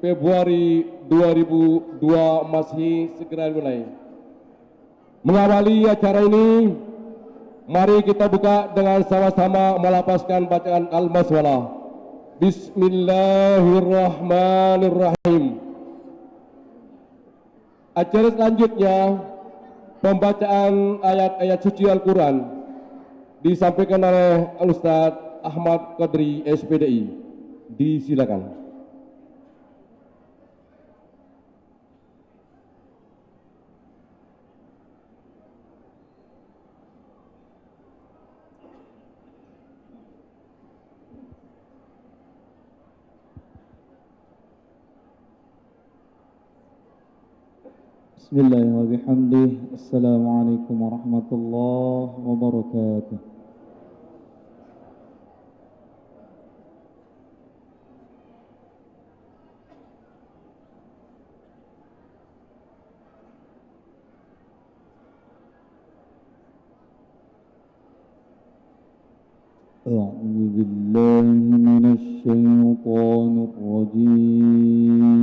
Februari 2002 Masehi segera dimulai. Mengawali acara ini, mari kita buka dengan sama-sama melafazkan bacaan Al-Basmalah. Bismillahirrahmanirrahim. Acara selanjutnya, pembacaan ayat-ayat suci Al-Quran disampaikan oleh Al-Ustaz Ahmad Qadri SPDI. Disilakan. Bismillah wa bihamdih. Assalamualaikum warahmatullahi wabarakatuh. A'udzu billahi minasy syaithanir rajim.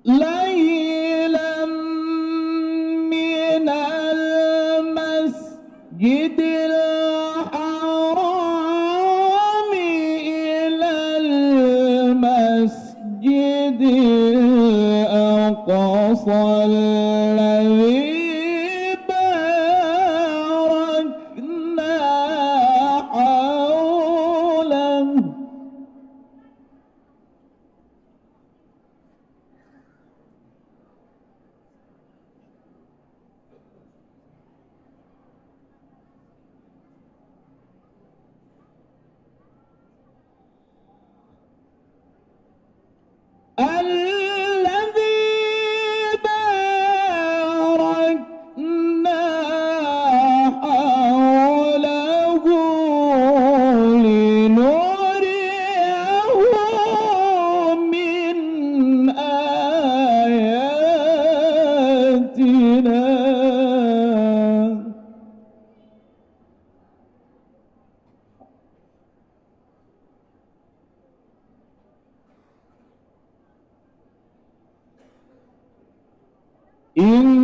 ليلا من المسجد الحرام إلى المسجد الأقصى الذي باركنا حوله الذي باركنا حوله لنريه من آياتنا إنه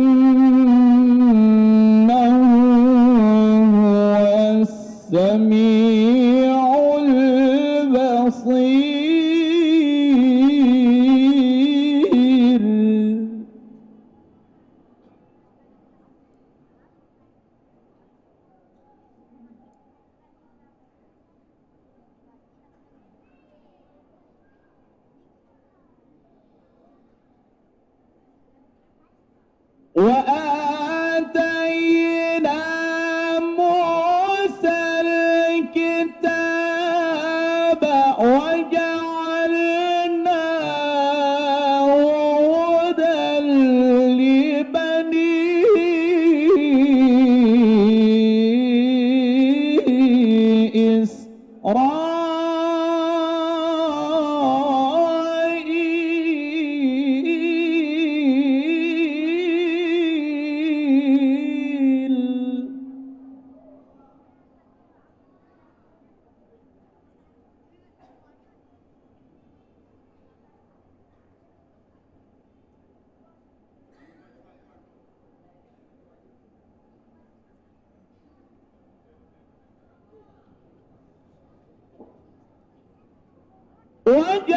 هو السميع البصير وجعلناه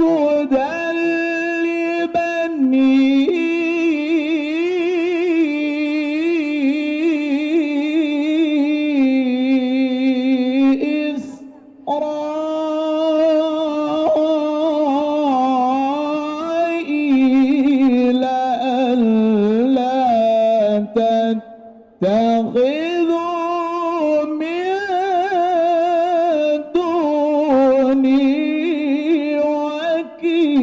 هدى لبني إسرائيل ألا تتخذوا من دوني وكيلا.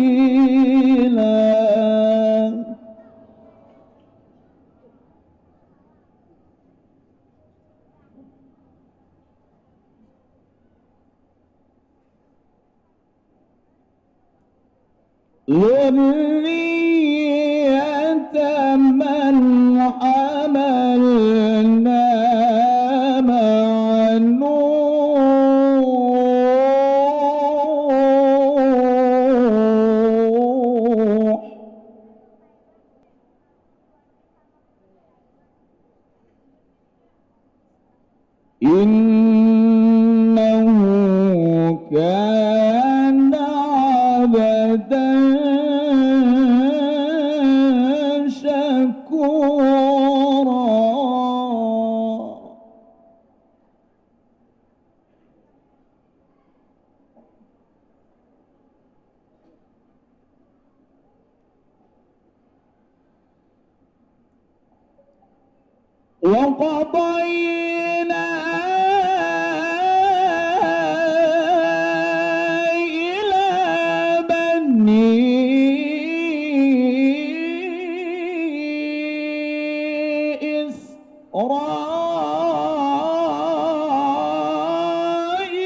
ذرية من حملنا مع نوح إنه كان عبدا شكورا. وقضينا إلى بني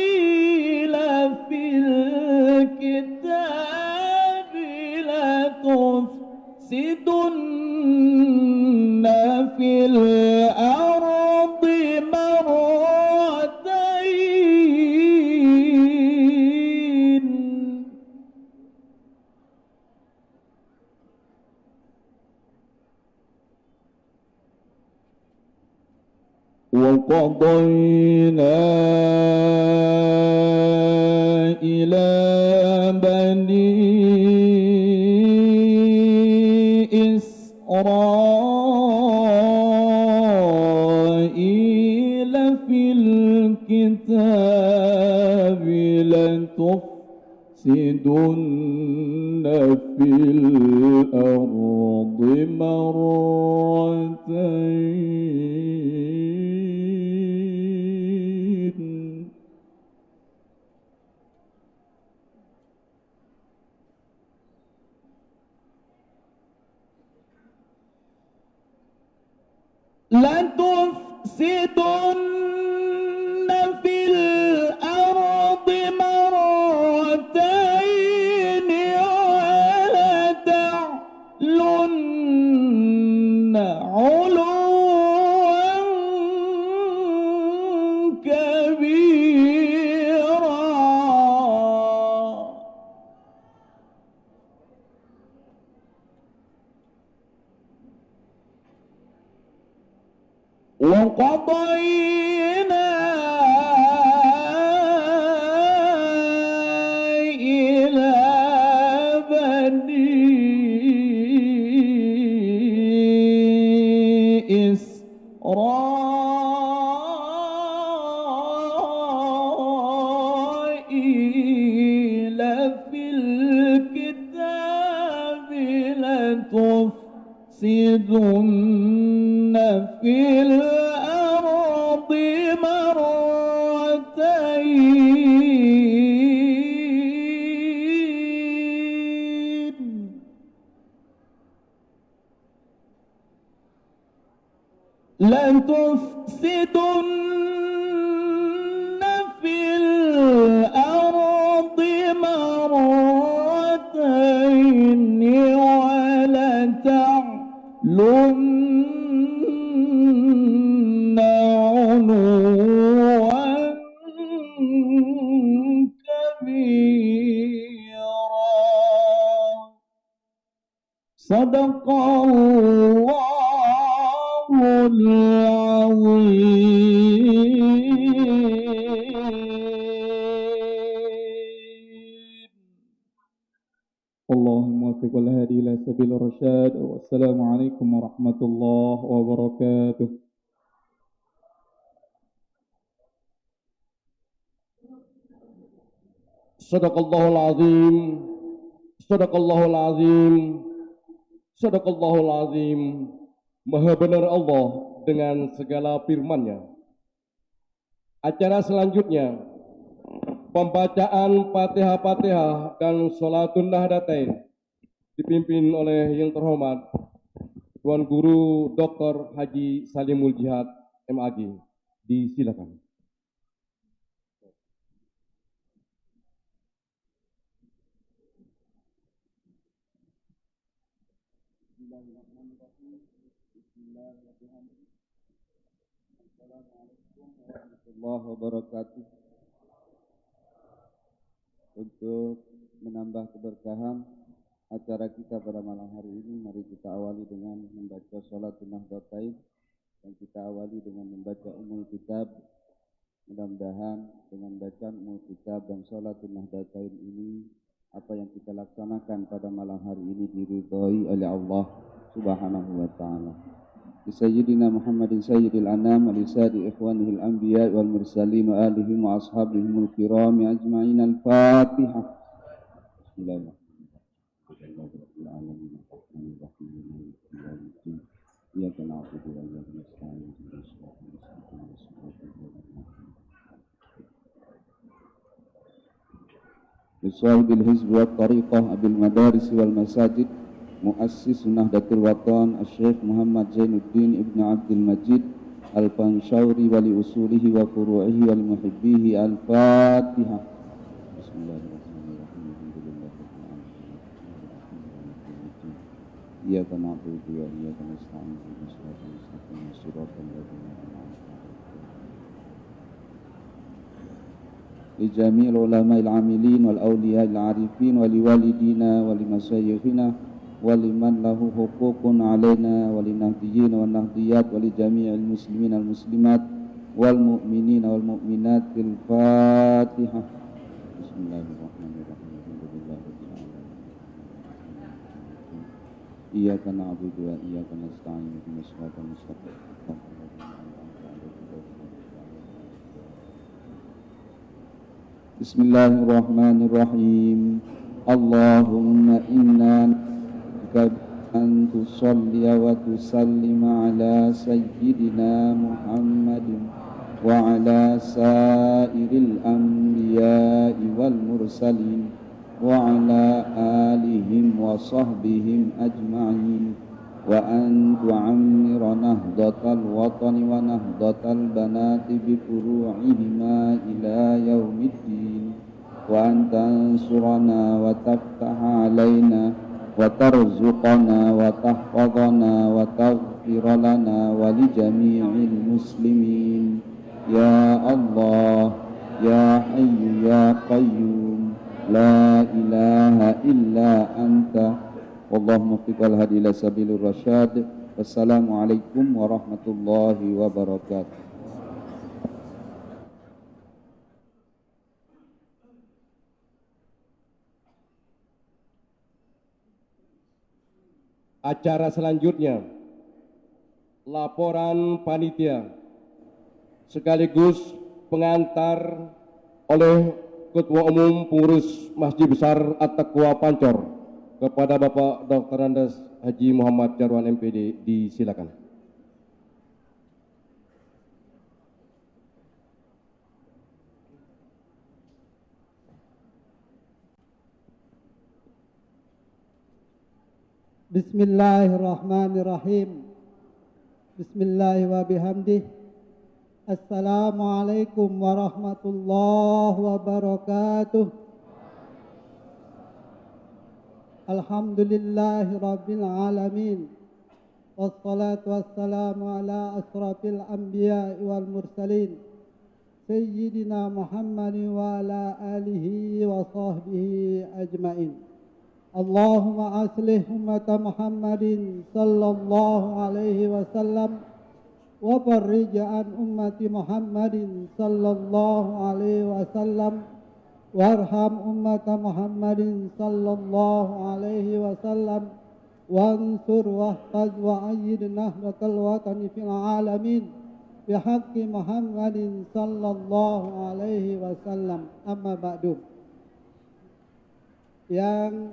إسرائيل في الكتاب لتفسدن في الأرض مرتين وقضينا إلى بني إسرائيل في الكتاب لتفسدن في الأرض مرتين لتفسدن في الأرض مرتين ولتعلن علوا كبيرا. وقضينا إلى بني إسرائيل في الكتاب لتفسدن في الأرض مرتين لتفسدن في الأرض مرتين ولتعلن علوا كبيرا. صدق الله العظيم. والهادي إلى سبيل الرشاد. والسلام عليكم ورحمة الله وبركاته. Sadaqallahul azim. Sadaqallahul azim. Sadaqallahul azim. Maha benar Allah dengan segala firman-Nya. Acara selanjutnya, pembacaan Fatihah-Fatihah dan Sholatun Nahdatain dipimpin oleh yang terhormat Tuan Guru Dr. Haji Salimul Jihad MAG. Disilakan. Assalamualaikum warahmatullahi wabarakatuh. Untuk menambah keberkahan acara kita pada malam hari ini, mari kita awali dengan membaca Sholatun Nahdatain dan kita awali dengan membaca Ummul Kitab. Mudah-mudahan dengan bacaan Ummul Kitab dan Sholatun Nahdatain ini, apa yang kita laksanakan pada malam hari ini diridhai oleh Allah Subhanahu wa ta'ala. Sayyidina Muhammadin Sayyidil Anam wa lisadi ikhwanihil anbiya wal mursalin wa alihim wa ashabihimul kiram ajma'in. Al-Fatihah. Bismillahirrahmanirrahim. Iyyaka na'budu wa iyyaka nasta'in. Bisawbil hizb wa tariqah abil madaris wal masajid Muassis Nahdatul Watan Asy-Syaikh Muhammad Zainuddin Ibn Abdul Majid Al-Panshauri wali usulihi wa furu'ihi wal muhibbihi. Al-Fatihah. Bismillahirrahmanirrahim. Iyyaka na'budu wa iyyaka nasta'in. Ihdinas siratal ladzina an'amta 'alaihim. Li jami'il ulama'il 'amilin wal awliya'il 'arifin wa liwalidina wa limasyayikhina waliman lahu huququn alaina walinahdiyin wa nahdiyat walijami'il muslimin al muslimat wal mu'minin wal mu'minat. Fil Fatihah. Bismillahirrahmanirrahim. Alhamdulillahirabbil alamin. Iyyaka na'budu wa iyyaka nasta'in. Ihdinas siratal mustaqim. Bismillahirrahmanirrahim. Allahumma inna أن تصلي وتسلم على سيدنا محمد وعلى سائر الأنبياء والمرسلين وعلى آلهم وصحبهم أجمعين وأن تعمر نهضة الوطن ونهضة البنات بفروعهما إلى يوم الدين وأن تنصرنا وتفتح علينا وترزقنا وتحفظنا وتغفر لنا ولجميع المسلمين يا الله يا حي يا قيوم لا إله إلا أنت واللهم وفق الهدي إلى سبيل الرشاد. والسلام عليكم ورحمة الله وبركاته. Acara selanjutnya, laporan panitia sekaligus pengantar oleh Ketua Umum Pengurus Masjid Besar At-Taqwa Pancor kepada Bapak Dr. Andes Haji Muhammad Jarwan MPD. Disilakan. Bismillahirrahmanirrahim. Bismillahi wa bihamdih. Assalamualaikum warahmatullahi wabarakatuh. Alhamdulillahi rabbil alamin. Wassalatu wassalamu ala asrafil anbiya wal mursalin. Sayyidina Muhammadin wa ala alihi wa sahbihi ajma'in. Allahumma aslih ummata Muhammadin sallallahu alaihi wasallam wa farrij an ummati Muhammadin sallallahu alaihi wasallam وارحم أمة محمد صلى الله عليه وسلم وانصر واحفظ وأيد نهضة الوطن في العالمين بحق محمد صلى الله عليه wasallam. Amma ba'du. Yang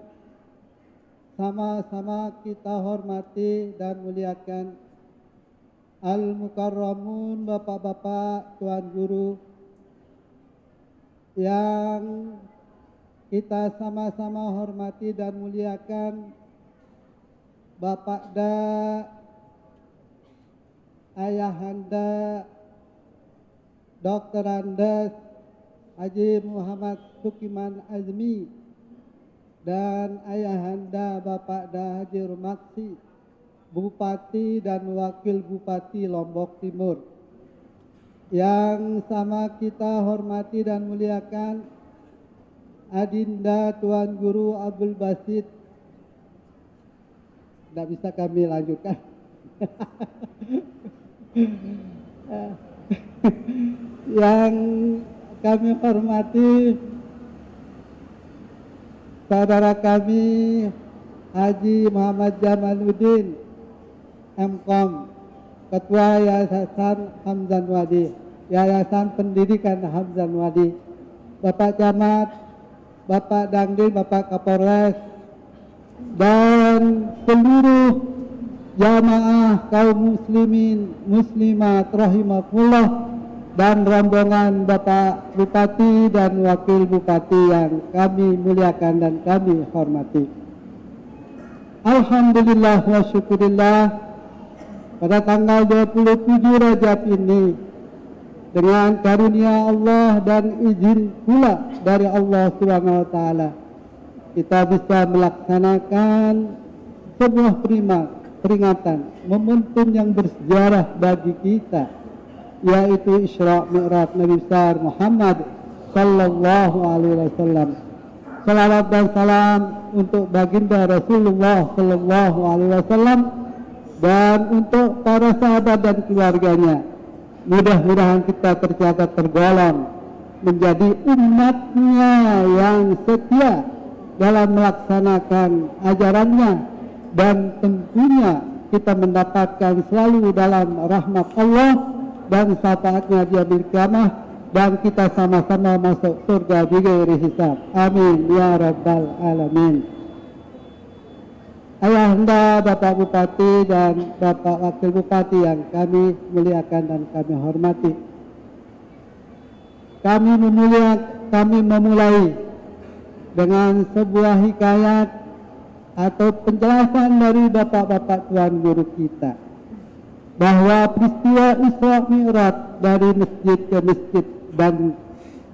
sama-sama kita hormati dan muliakan Al-Mukarramun, bapak-bapak, tuan guru, yang kita sama-sama hormati dan muliakan Bapak Da, Ayahanda, Dr. Andes Haji Muhammad Sukiman Azmi, dan Ayahanda Bapak Da Haji Rumaksi, Bupati dan Wakil Bupati Lombok Timur. Yang sama kita hormati dan muliakan Adinda Tuan Guru Abdul Basit. Tidak bisa kami lanjutkan. Yang kami hormati saudara kami Haji Muhammad Jamaluddin MKom, Ketua Yayasan Hamzan Wadi, Yayasan Pendidikan Hamzan Wadi, Bapak Camat, Bapak Dangding, Bapak Kapolres, dan seluruh jamaah kaum muslimin muslimat rahimakumullah, dan rombongan Bapak Bupati dan Wakil Bupati yang kami muliakan dan kami hormati. Alhamdulillah wa syukurillah, pada tanggal 27 Rajab ini, dengan karunia Allah dan izin pula dari Allah Subhanahu wa taala, kita bisa melaksanakan sebuah peringatan momentum yang bersejarah bagi kita, yaitu Isra Mi'raj Nabi besar Muhammad sallallahu alaihi wasallam. Salawat dan salam untuk baginda Rasulullah sallallahu alaihi wasallam dan untuk para sahabat dan keluarganya. Mudah-mudahan kita tercatat tergolong menjadi umatnya yang setia dalam melaksanakan ajarannya, dan tentunya kita mendapatkan selalu dalam rahmat Allah dan syafaatnya di yaumil qiyamah, dan kita sama-sama masuk surga bighairi hisab. Amin ya rabbal alamin. Ayahanda Bapak Bupati dan Bapak Wakil Bupati yang kami muliakan dan kami hormati, kami memulai dengan sebuah hikayat atau penjelasan dari bapak-bapak tuan guru kita, bahwa peristiwa Isra Mi'raj dari masjid ke masjid dan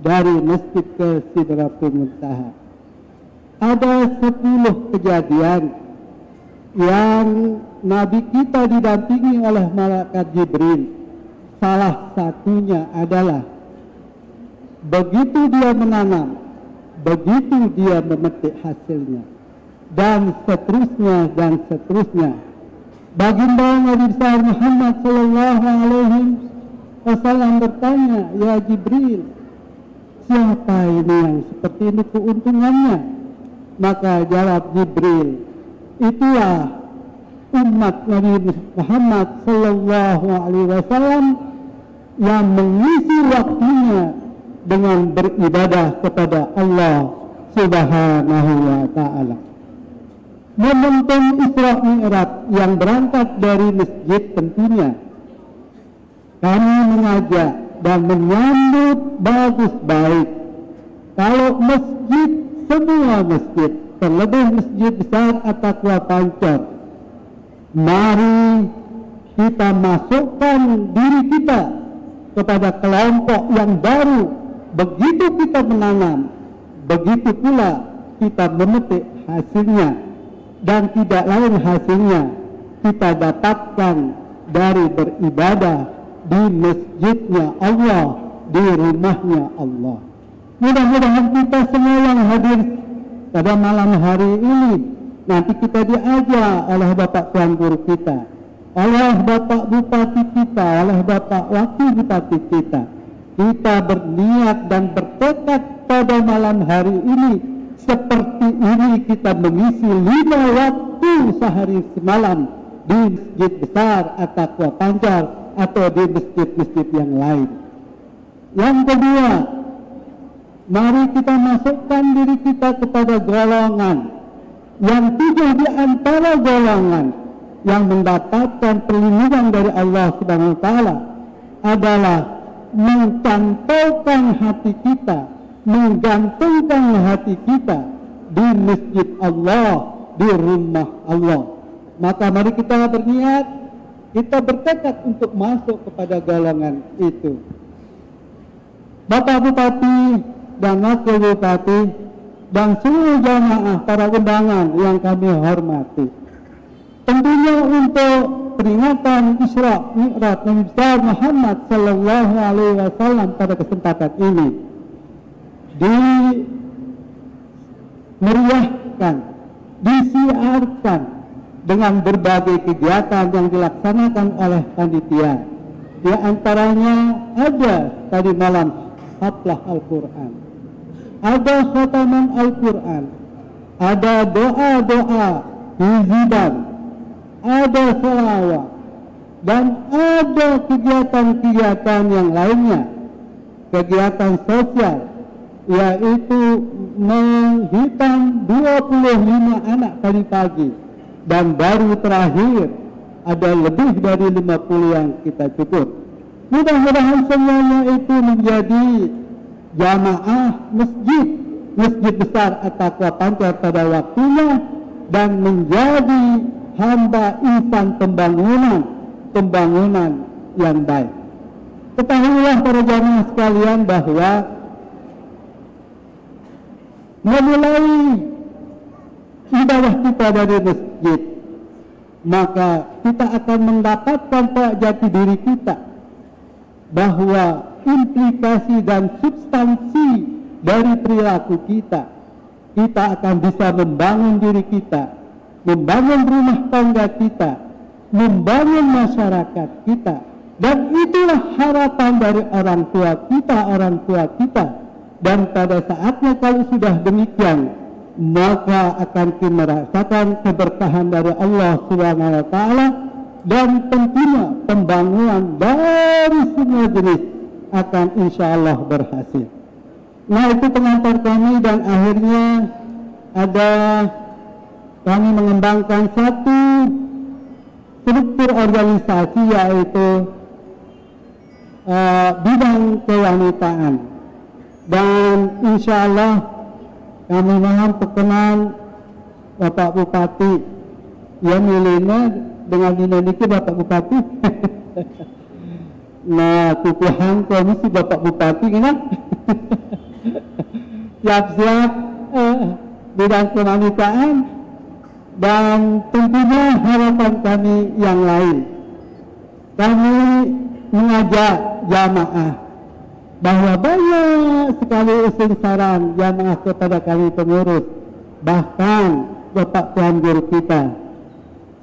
dari masjid ke Sidratul Muntaha, ada 10 kejadian yang Nabi kita didampingi oleh malaikat Jibril. Salah satunya adalah begitu dia menanam, begitu dia memetik hasilnya, dan seterusnya dan seterusnya. Baginda Nabi besar Muhammad sallallahu alaihi wasallam bertanya, "Ya Jibril, siapa ini yang seperti ini keuntungannya?" Maka jawab Jibril, "Itulah umat Nabi Muhammad sallallahu alaihi wasallam yang mengisi waktunya dengan beribadah kepada Allah Subhanahu wa taala." Momentum Isra Mi'raj yang berangkat dari masjid tentunya kami mengajak dan menyambut bagus baik. Kalau masjid, semua masjid, terlebih masjid besar At-Taqwa Pancor, mari kita masukkan diri kita kepada kelompok yang baru. Begitu kita menanam, begitu pula kita memetik hasilnya, dan tidak lain hasilnya kita dapatkan dari beribadah di masjidnya Allah, di rumahnya Allah. Mudah-mudahan kita semua yang hadir pada malam hari ini, nanti kita diajar oleh Bapak Tuan Guru kita, oleh Bapak Bupati kita, oleh Bapak Wakil Bupati kita. Kita berniat dan bertekad pada malam hari ini seperti ini kita mengisi 5 waktu sehari semalam di masjid besar At-Taqwa Pancar atau di masjid-masjid yang lain. Yang kedua, mari kita masukkan diri kita kepada golongan yang 7 di antara golongan yang mendapatkan perlindungan dari Allah Subhanahu wa taala adalah mencantolkan hati kita, menggantungkan hati kita di masjid Allah, di rumah Allah. Maka mari kita berniat, kita bertekad untuk masuk kepada golongan itu. Bapak Bupati dan Wakil Bupati dan seluruh jamaah para undangan yang kami hormati, tentunya untuk peringatan Isra Mi'raj Nabi besar Muhammad Sallallahu Alaihi Wasallam pada kesempatan ini dimeriahkan, disiarkan dengan berbagai kegiatan yang dilaksanakan oleh panitia. Di antaranya ada tadi malam haflah Al-Quran, ada khataman Al-Quran, ada doa-doa wizidan, ada selawat, dan ada kegiatan-kegiatan yang lainnya, kegiatan sosial, yaitu menghitam 25 anak tadi pagi, dan baru terakhir ada lebih dari 50 yang kita cukup. Mudah-mudahan semuanya itu menjadi jamaah masjid besar At-Taqwa Pancar pada waktunya dan menjadi hamba insan pembangunan yang baik. Ketahuilah para jamaah sekalian bahwa memulai ibadah kita dari masjid, maka kita akan mendapatkan jati diri kita, bahwa implikasi dan substansi dari perilaku kita akan bisa membangun diri kita, membangun rumah tangga kita, membangun masyarakat kita, dan itulah harapan dari orang tua kita. Dan pada saatnya kalau sudah demikian, maka akan kita merasakan keberkahan dari Allah Subhanahu wa taala, dan tentunya pembangunan dari semua jenis akan insya Allah berhasil. Nah, itu pengantar kami, dan akhirnya kami mengembangkan satu struktur organisasi, yaitu bidang kewanitaan. Dan insya Allah kami mohon perkenan Bapak Bupati yang milenial dengan dinamika Bapak Bupati. Nah, tutuhan komisi Bapak Bupati ini siap-siap bidang kewanitaan, dan tentunya harapan kami yang lain. Kami mengajak jamaah bahwa banyak sekali usul saran jamaah kepada kami pengurus, bahkan Bapak Tuan Guru kita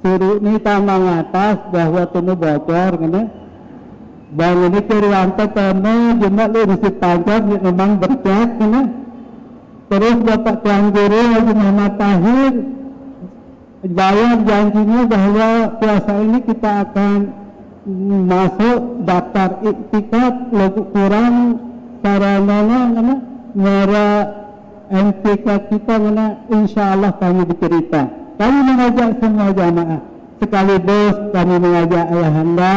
suruh ini tambang atas bahwa tunu bocor kena bang ini kirianta kena jemaat lurusit panjang memang bercek kena. Terus Bapak Tuan Guru Haji Muhammad Tahir bayar janjinya bahwa puasa ini kita akan masuk daftar iktikaf lagu kurang sarana mera MTK kita mana insya Allah kami dicerita. Kami mengajak semua jamaah, sekaligus kami mengajak ayahanda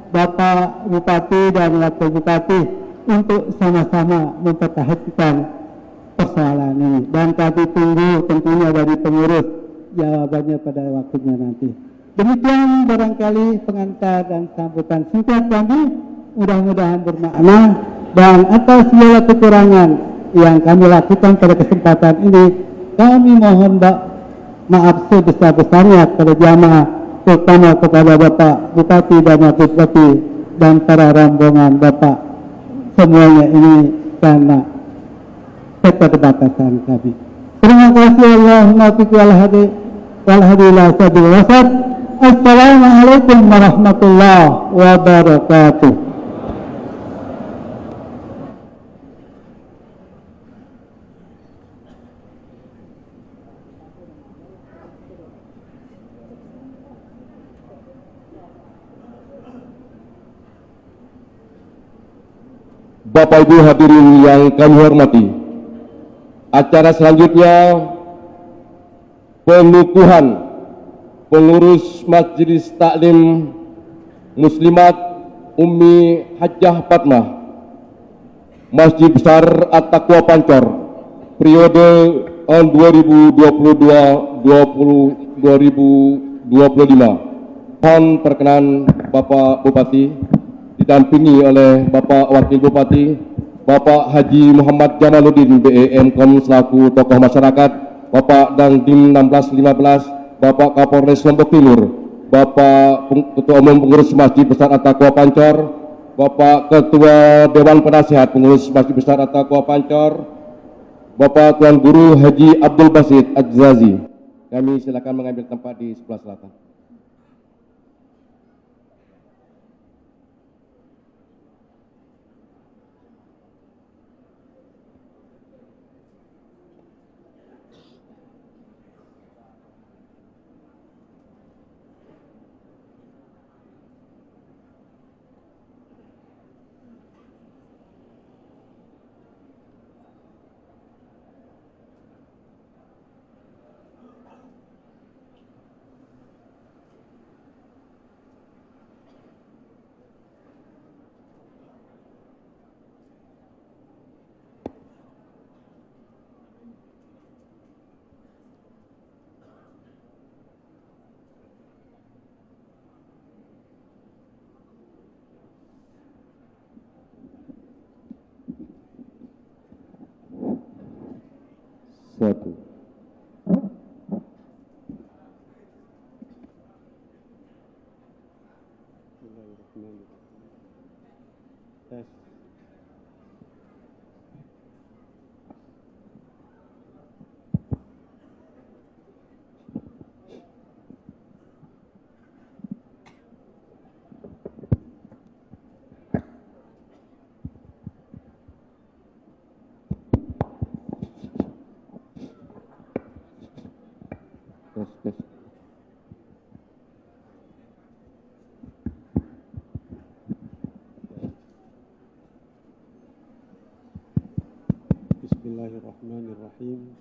Bapak Bupati dan Wakil Bupati untuk sama-sama mempertahankan persoalan ini, dan kami tunggu tentunya dari pengurus jawabannya pada waktunya nanti. Demikian barangkali pengantar dan sambutan singkat kami, mudah-mudahan bermakna, dan atas segala kekurangan yang kami lakukan pada kesempatan ini, kami mohon maaf sebesar-besarnya kepada jamaah, terutama kepada Bapak Bupati dan Wakil Bupati dan para rombongan Bapak. Semuanya ini karena keterbatasan kami. Terima kasih. Allahumma fiqh wal hadi ila sabil wasat. Assalamualaikum warahmatullahi wabarakatuh. Bapak Ibu hadirin yang kami hormati, acara selanjutnya pengukuhan pengurus Majelis Taklim Muslimat Ummi Hajjah Fatmah Masjid Besar At-Taqwa Pancor periode tahun 2022-2025. Mohon perkenan Bapak Bupati didampingi oleh Bapak Wakil Bupati, Bapak Haji Muhammad Jamaluddin BEMKOM selaku tokoh masyarakat, Bapak Dandim 1615, Bapak Kapolres Lombok Timur, Bapak Ketua Umum Pengurus Masjid Besar At-Taqwa Pancor, Bapak Ketua Dewan Penasihat Pengurus Masjid Besar At-Taqwa Pancor, Bapak Tuan Guru Haji Abdul Basit Adzazi. Kami silakan mengambil tempat di sebelah selatan. Satu. Tes. Bismillahirrahmanirrahim.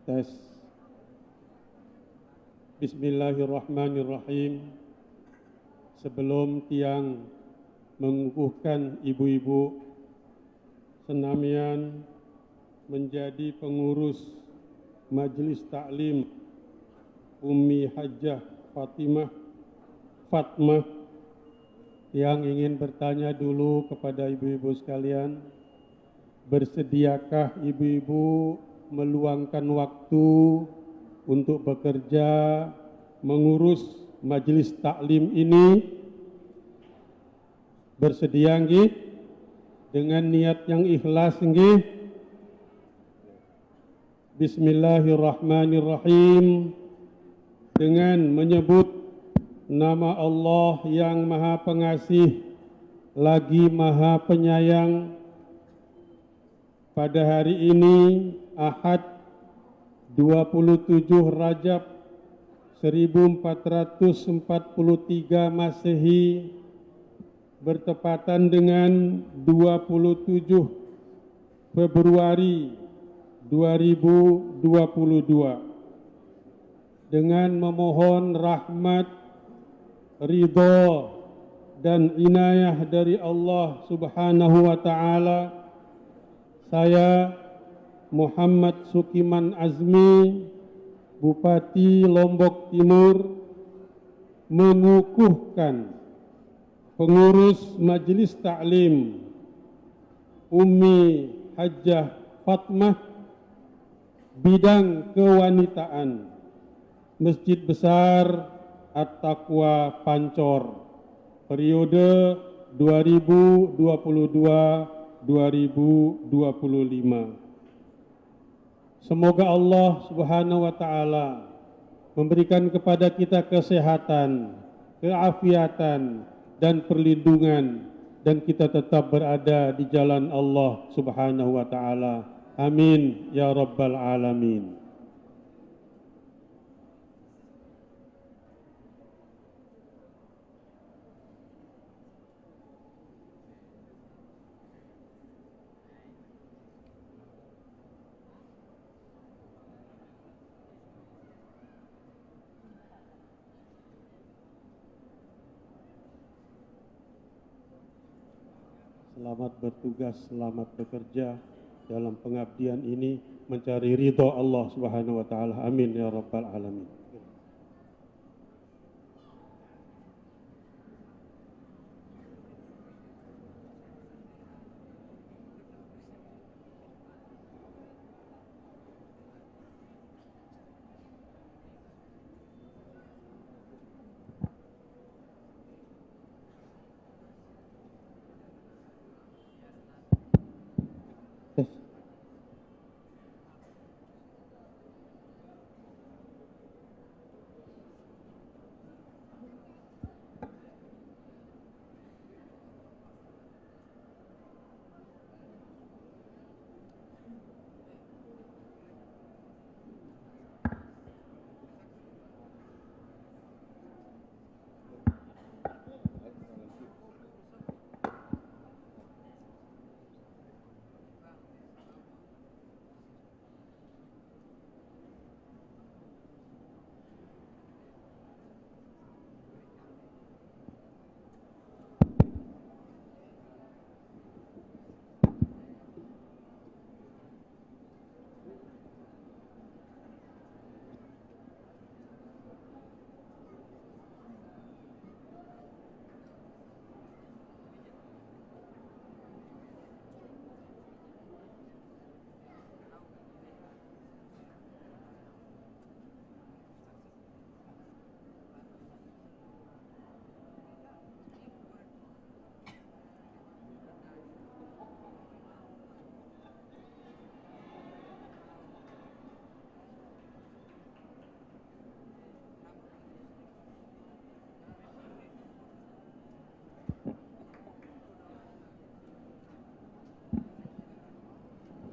Tes. Bismillahirrahmanirrahim. Sebelum tiang mengukuhkan ibu-ibu senamian menjadi pengurus Majelis Taklim Ummi Hajjah Fatmah, yang ingin bertanya dulu kepada ibu-ibu sekalian, bersediakah ibu-ibu meluangkan waktu untuk bekerja mengurus Majelis Taklim ini? Bersedia nggih? Dengan niat yang ikhlas nggih? Bismillahirrahmanirrahim. Dengan menyebut nama Allah yang Maha Pengasih lagi Maha Penyayang, pada hari ini Ahad 27 Rajab 1443 Masehi bertepatan dengan 27 Februari 2022, dengan memohon rahmat, ridho dan inayah dari Allah Subhanahu wa Ta'ala, saya Muhammad Sukiman Azmi, Bupati Lombok Timur, mengukuhkan pengurus Majelis Taklim Ummi Hajjah Fatmah bidang kewanitaan Masjid Besar At-Taqwa Pancor periode 2022-2025. Semoga Allah Subhanahu wa Ta'ala memberikan kepada kita kesehatan, keafiatan dan perlindungan, dan kita tetap berada di jalan Allah Subhanahu wa Ta'ala. Amin ya rabbal alamin. selamat bertugas, selamat bekerja dalam pengabdian ini mencari ridho Allah Subhanahu wa taala. Amin ya rabbal alamin.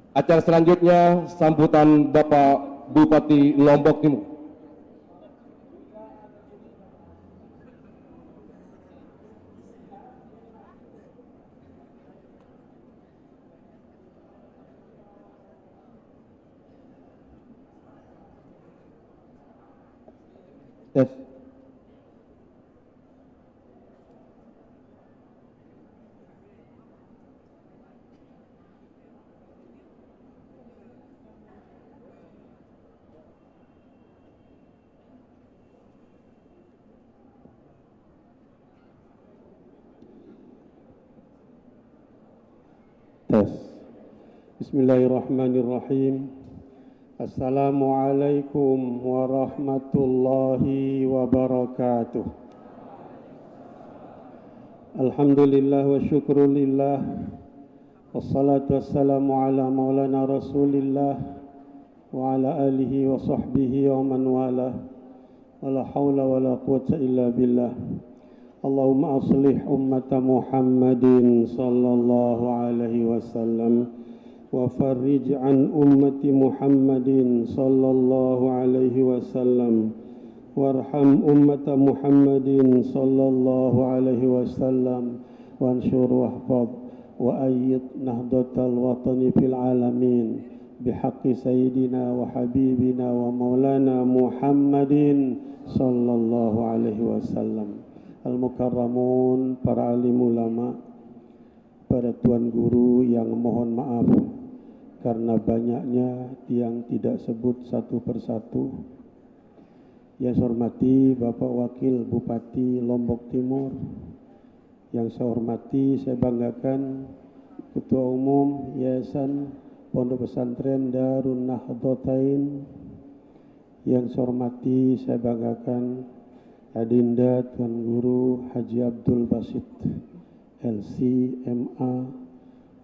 Acara selanjutnya sambutan Bapak Bupati Lombok Timur. Tes. Tes. Bismillahirrahmanirrahim. Assalamualaikum warahmatullahi wabarakatuh. Alhamdulillah wa syukrulillah. Wassalatu wassalamu ala maulana rasulillah wa ala alihi wa sahbihi wa man wala. Wala hawla wala quwwata illa billah. Allahumma aslih ummata Muhammadin sallallahu alaihi wasallam wa farrij an ummati Muhammadin sallallahu alaihi wasallam warham ummata Muhammadin sallallahu alaihi wasallam wanshur wahfad wa ayyid nahdatal watani fil alamin bihaqqi sayyidina wa habibina wa maulana Muhammadin sallallahu alaihi wasallam. Al-Mukarramun, para alim ulama, para tuan guru yang mohon maaf karena banyaknya yang tidak sebut satu persatu. Yang saya hormati Bapak Wakil Bupati Lombok Timur, yang saya hormati, saya banggakan Ketua Umum Yayasan Pondok Pesantren Darun Nahdlatain, yang saya hormati, saya banggakan Adinda Tuan Guru Haji Abdul Basit LC MA,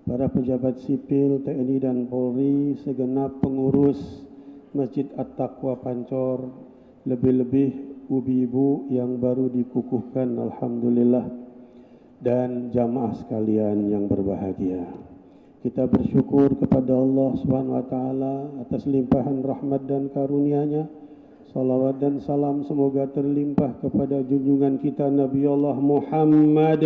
para pejabat sipil TNI dan Polri, segenap pengurus Masjid At-Taqwa Pancor, lebih-lebih ibu-ibu yang baru dikukuhkan, alhamdulillah, dan jamaah sekalian yang berbahagia. Kita bersyukur kepada Allah Subhanahu wa taala atas limpahan rahmat dan karunia-Nya. Salawat dan salam semoga terlimpah kepada junjungan kita Nabi Allah Muhammad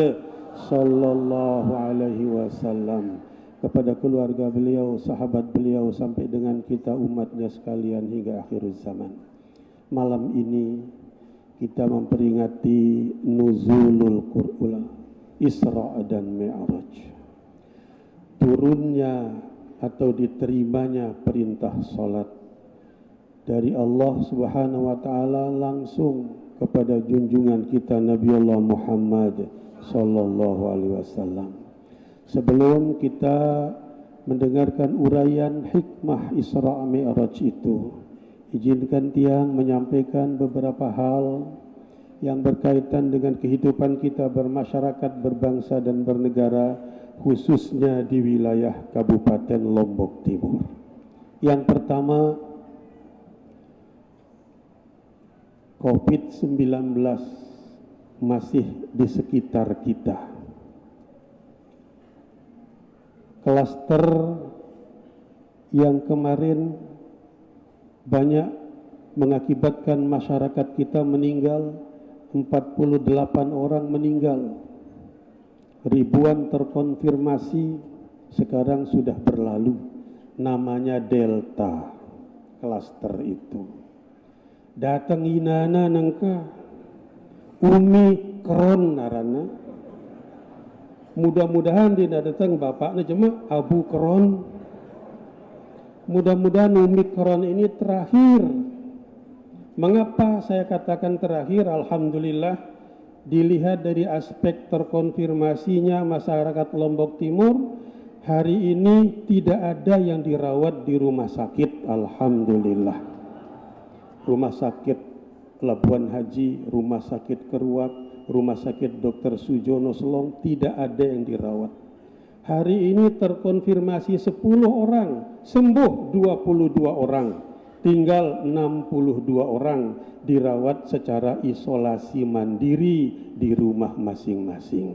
sallallahu alaihi wasallam, kepada keluarga beliau, sahabat beliau, sampai dengan kita umatnya sekalian hingga akhir zaman. Malam ini kita memperingati Nuzulul Qur'an, Isra dan Mi'raj. turunnya atau diterimanya perintah salat dari Allah Subhanahu wa taala langsung kepada junjungan kita Nabi Allah Muhammad sallallahu alaihi wasallam. Sebelum kita mendengarkan uraian hikmah Isra Mi'raj itu, izinkan Tiang menyampaikan beberapa hal yang berkaitan dengan kehidupan kita bermasyarakat, berbangsa dan bernegara, khususnya di wilayah Kabupaten Lombok Timur. Yang pertama, COVID-19 masih di sekitar kita. Klaster yang kemarin banyak mengakibatkan masyarakat kita meninggal, 48 orang meninggal. Ribuan terkonfirmasi, sekarang sudah berlalu. Namanya Delta, klaster itu. Datang inana nangka, Omikron narana. Mudah-mudahan dia datang bapaknya cuma Abu Kron. Mudah-mudahan Omikron ini terakhir. Mengapa saya katakan terakhir? Alhamdulillah, dilihat dari aspek terkonfirmasinya masyarakat Lombok Timur, hari ini tidak ada yang dirawat di rumah sakit. Alhamdulillah. Rumah sakit Labuan Haji, rumah sakit Keruak, rumah sakit Dr. Sujono Selong, tidak ada yang dirawat. Hari ini terkonfirmasi 10 orang, sembuh 22 orang, tinggal 62 orang dirawat secara isolasi mandiri di rumah masing-masing.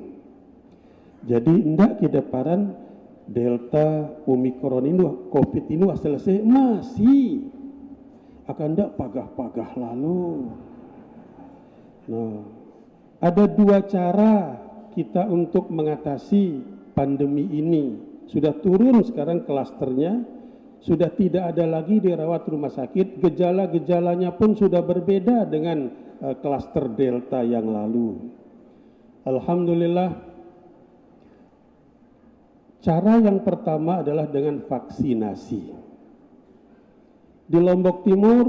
Jadi tidak kedeparan Delta, Omikron ini, COVID ini selesai, masih akan tidak pagah-pagah lalu. Nah, ada dua cara kita untuk mengatasi pandemi ini. Sudah turun sekarang klasternya, sudah tidak ada lagi dirawat rumah sakit, gejala-gejalanya pun sudah berbeda dengan klaster Delta yang lalu. Alhamdulillah, cara yang pertama adalah dengan vaksinasi. Di Lombok Timur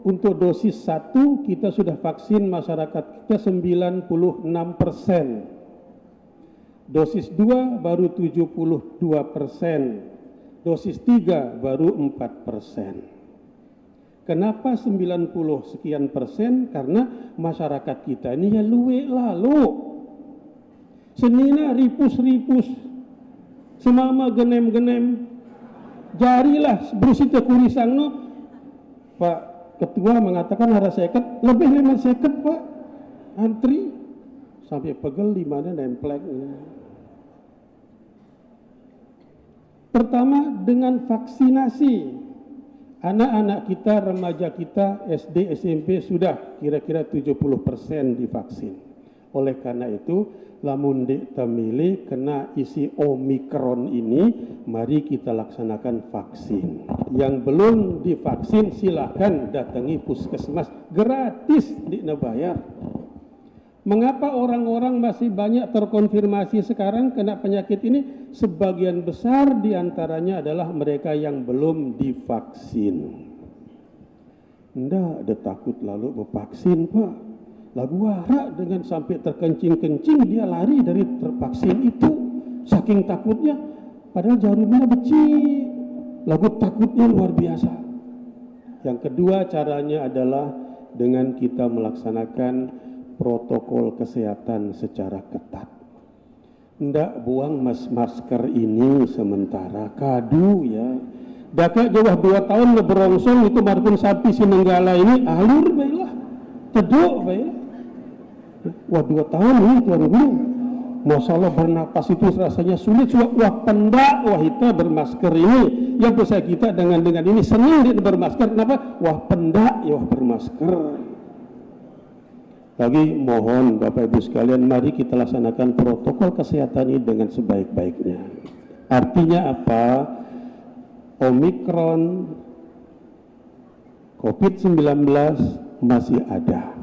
untuk dosis 1 kita sudah vaksin masyarakat kita 96%. Dosis 2 baru 72%. Dosis 3 baru 4%. Kenapa 90 sekian persen? Karena masyarakat kita ini ya luwe lalu. Senina ripus-ripus. Semama genem-genem. Jarilah berusita kurisang no. Pak Ketua mengatakan harus seket, lebih 5 seket Pak, antri sampai pegel di mana nemplek. Pertama dengan vaksinasi, anak-anak kita, remaja kita, SD, SMP sudah kira-kira 70% divaksin. Oleh karena itu, lamun kita milih kena isi Omikron ini, mari kita laksanakan vaksin. Yang belum divaksin silakan datangi puskesmas, gratis tidak bayar. Mengapa orang-orang masih banyak terkonfirmasi sekarang kena penyakit ini? Sebagian besar diantaranya adalah mereka yang belum divaksin. Nggak ada takut lalu bervaksin Pak. Lagu warak dengan sampai terkencing-kencing dia lari dari tervaksin itu. Saking takutnya, padahal jarumnya becik. Lagu takutnya luar biasa. Yang kedua caranya adalah dengan kita melaksanakan protokol kesehatan secara ketat. Ndak buang masker ini sementara, kadu ya. Daka jawah 2 tahun ngeberongsong itu marpun sapi sinenggala ini alur baiklah. Teduk baiklah. Wah 2 tahun nih tuan-tuan. Masalah bernapas itu rasanya sulit. Wah pendak, wah kita bermasker ini. Yang bisa kita dengan ini senang dia bermasker. Kenapa? Wah pendak, ya wah bermasker. Lagi mohon Bapak Ibu sekalian, mari kita laksanakan protokol kesehatan ini dengan sebaik-baiknya. Artinya apa? Omikron, COVID-19 masih ada.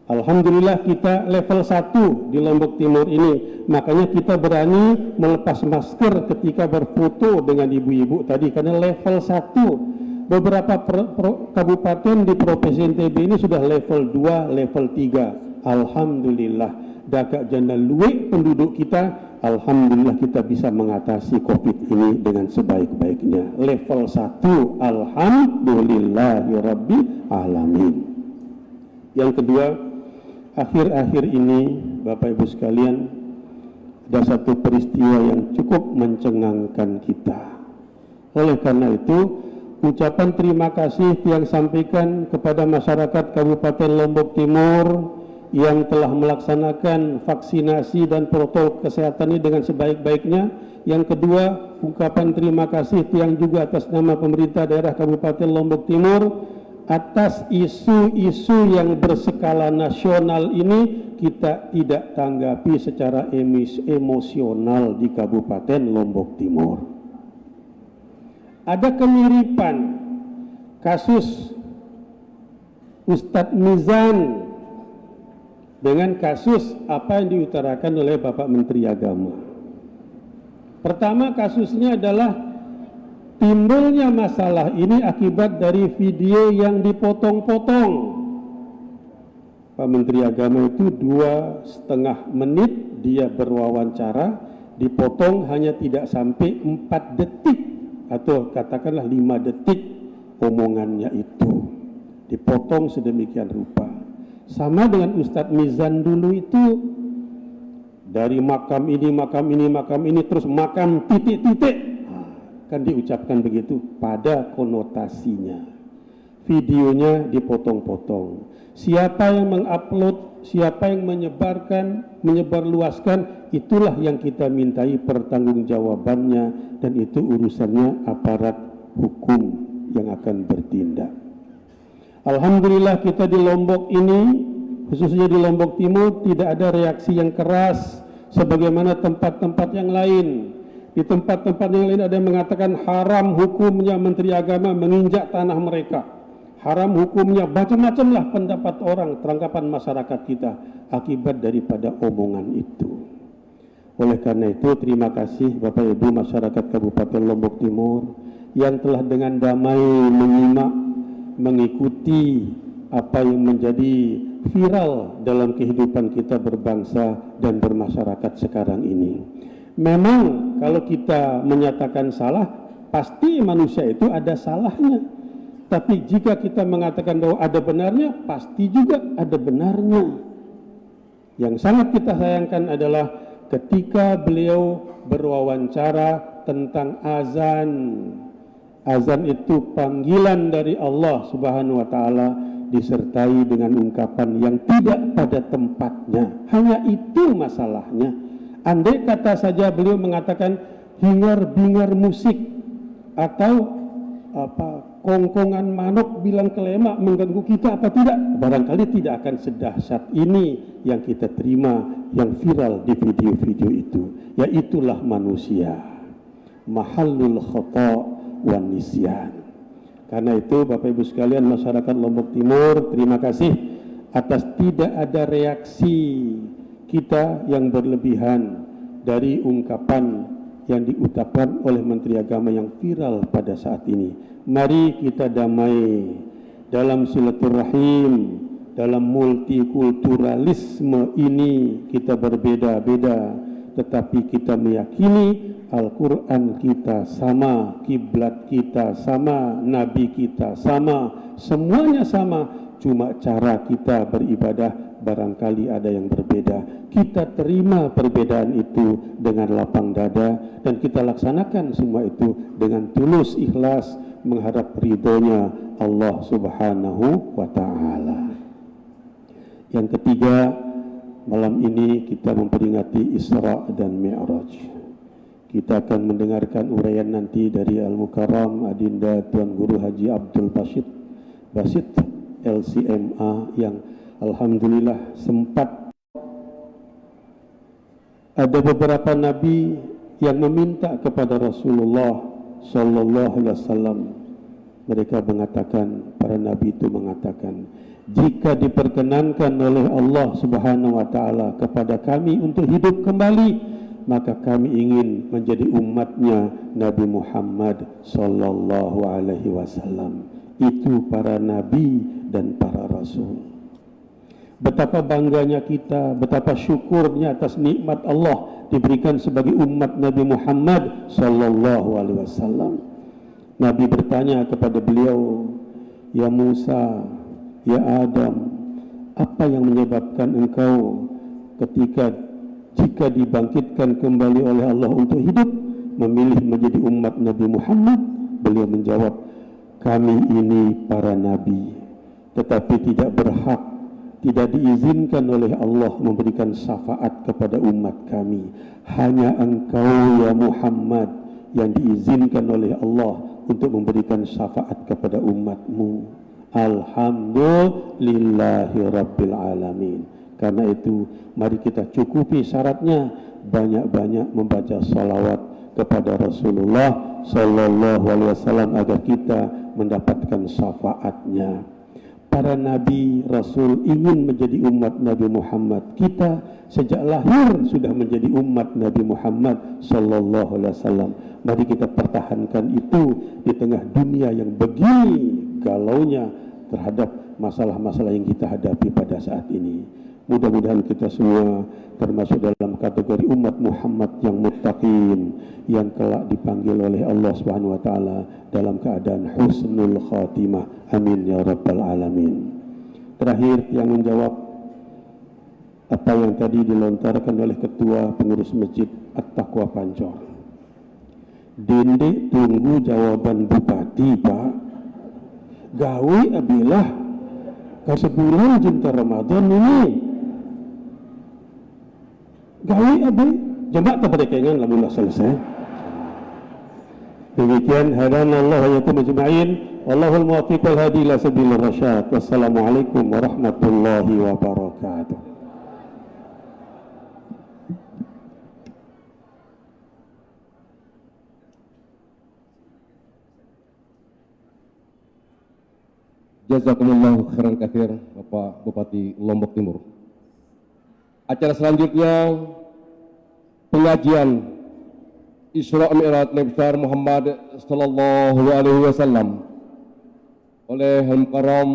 Alhamdulillah kita level 1 di Lombok Timur ini. Makanya kita berani melepas masker ketika berfoto dengan ibu-ibu tadi karena level 1. Beberapa kabupaten di Provinsi NTB ini sudah level 2, level 3. Alhamdulillah. Dagak jana luwek penduduk kita, alhamdulillah kita bisa mengatasi COVID ini dengan sebaik-baiknya. Level 1, alhamdulillahirabbil alamin. Yang kedua, akhir-akhir ini Bapak Ibu sekalian, ada satu peristiwa yang cukup mencengangkan kita. Oleh karena itu, ucapan terima kasih yang sampaikan kepada masyarakat Kabupaten Lombok Timur yang telah melaksanakan vaksinasi dan protokol kesehatan ini dengan sebaik-baiknya. Yang kedua, ungkapan terima kasih yang juga atas nama pemerintah daerah Kabupaten Lombok Timur atas isu-isu yang berskala nasional ini kita tidak tanggapi secara emosional di Kabupaten Lombok Timur. Ada kemiripan kasus Ustadz Mizan dengan kasus apa yang diutarakan oleh Bapak Menteri Agama. Pertama, kasusnya adalah timbulnya masalah ini akibat dari video yang dipotong-potong. Pak Menteri Agama itu 2,5 menit dia berwawancara, dipotong hanya tidak sampai 4 detik atau katakanlah 5 detik omongannya itu. Dipotong sedemikian rupa. Sama dengan Ustadz Mizan dulu itu, dari makam ini, makam ini, makam ini, terus makam titik-titik. Kan diucapkan begitu pada konotasinya. Videonya dipotong-potong. Siapa yang mengupload, siapa yang menyebarkan, menyebarluaskan, itulah yang kita mintai pertanggungjawabannya, dan itu urusannya aparat hukum yang akan bertindak. Alhamdulillah kita di Lombok ini, khususnya di Lombok Timur, tidak ada reaksi yang keras sebagaimana tempat-tempat yang lain. Di tempat-tempat yang lain ada yang mengatakan haram hukumnya Menteri Agama menginjak tanah mereka. Haram hukumnya, macam-macam lah pendapat orang, teranggapan masyarakat kita akibat daripada omongan itu. Oleh karena itu, terima kasih Bapak Ibu masyarakat Kabupaten Lombok Timur yang telah dengan damai menyimak, mengikuti apa yang menjadi viral dalam kehidupan kita berbangsa dan bermasyarakat sekarang ini. Memang kalau kita menyatakan salah, pasti manusia itu ada salahnya. Tapi jika kita mengatakan bahwa ada benarnya, pasti juga ada benarnya. Yang sangat kita sayangkan adalah ketika beliau berwawancara tentang azan. Azan itu panggilan dari Allah Subhanahu wa taala disertai dengan ungkapan yang tidak pada tempatnya. Hanya itu masalahnya. Andai kata saja beliau mengatakan hingar-bingar musik atau kongkongan manuk bilang kelema mengganggu kita apa tidak, barangkali tidak akan sedahsyat ini yang kita terima yang viral di video-video itu. Ya itulah manusia. Mahallul khata' wan nisyan. Karena itu Bapak Ibu sekalian masyarakat Lombok Timur, terima kasih atas tidak ada reaksi kita yang berlebihan dari ungkapan yang diucapkan oleh Menteri Agama yang viral pada saat ini. Mari kita damai dalam silaturahim, dalam multikulturalisme ini kita berbeda-beda, tetapi kita meyakini Al-Quran kita sama, kiblat kita sama, Nabi kita sama, semuanya sama, cuma cara kita beribadah barangkali ada yang berbeda. Kita terima perbedaan itu dengan lapang dada dan kita laksanakan semua itu dengan tulus ikhlas mengharap ridhonya Allah Subhanahu wa ta'ala. Yang ketiga, malam ini kita memperingati Isra dan Mi'raj. Kita akan mendengarkan uraian nanti dari Al-Mukarram Adinda Tuan Guru Haji Abdul Basit LCMA yang alhamdulillah sempat ada beberapa nabi yang meminta kepada Rasulullah sallallahu alaihi wasallam Mereka mengatakan, para nabi itu mengatakan, jika diperkenankan oleh Allah Subhanahu wa taala kepada kami untuk hidup kembali, maka kami ingin menjadi umatnya Nabi Muhammad sallallahu alaihi wasallam. Itu para nabi dan para rasul. Betapa bangganya kita, betapa syukurnya atas nikmat Allah diberikan sebagai umat Nabi Muhammad sallallahu alaihi wasallam. Nabi bertanya kepada beliau, "Ya Musa, ya Adam, apa yang menyebabkan engkau jika dibangkitkan kembali oleh Allah untuk hidup, memilih menjadi umat Nabi Muhammad?" Beliau menjawab, "Kami ini para nabi, tetapi tidak berhak, tidak diizinkan oleh Allah memberikan syafaat kepada umat kami. Hanya engkau ya Muhammad yang diizinkan oleh Allah untuk memberikan syafaat kepada umatmu. Alhamdulillahi Rabbil Alamin." Karena itu, mari kita cukupi syaratnya, banyak-banyak membaca salawat kepada Rasulullah sallallahu alaihi wasallam agar kita mendapatkan syafaatnya. Para nabi, rasul ingin menjadi umat Nabi Muhammad. Kita sejak lahir sudah menjadi umat Nabi Muhammad sallallahu alaihi wasallam. Mari kita pertahankan itu di tengah dunia yang begini galaunya terhadap masalah-masalah yang kita hadapi pada saat ini. Mudah-mudahan kita semua termasuk dalam kategori umat Muhammad yang muttaqin, yang kelak dipanggil oleh Allah Subhanahu wa taala dalam keadaan husnul khatimah. Amin ya rabbal alamin. Terakhir yang menjawab apa yang tadi dilontarkan oleh Ketua Pengurus Masjid At-Taqwa Pancor. Dendek tunggu jawaban Bupati, Pak. Gawe abilah ke sebulan cinta Ramadan ini. Gawe abi jemaat terpedekengan alhamdulillah selesai. Demikian hadanallahu wa iyyakum ajma'in. Wallahul muwaffiq wal hadi ila sabilir rasyad. Wassalamualaikum warahmatullahi wabarakatuh. Jazakumullahu khairan katsir, Bapak Bupati Lombok Timur. Acara selanjutnya pengajian Isra Mi'raj Nabi besar Muhammad sallallahu alaihi wasallam oleh Al Mukarram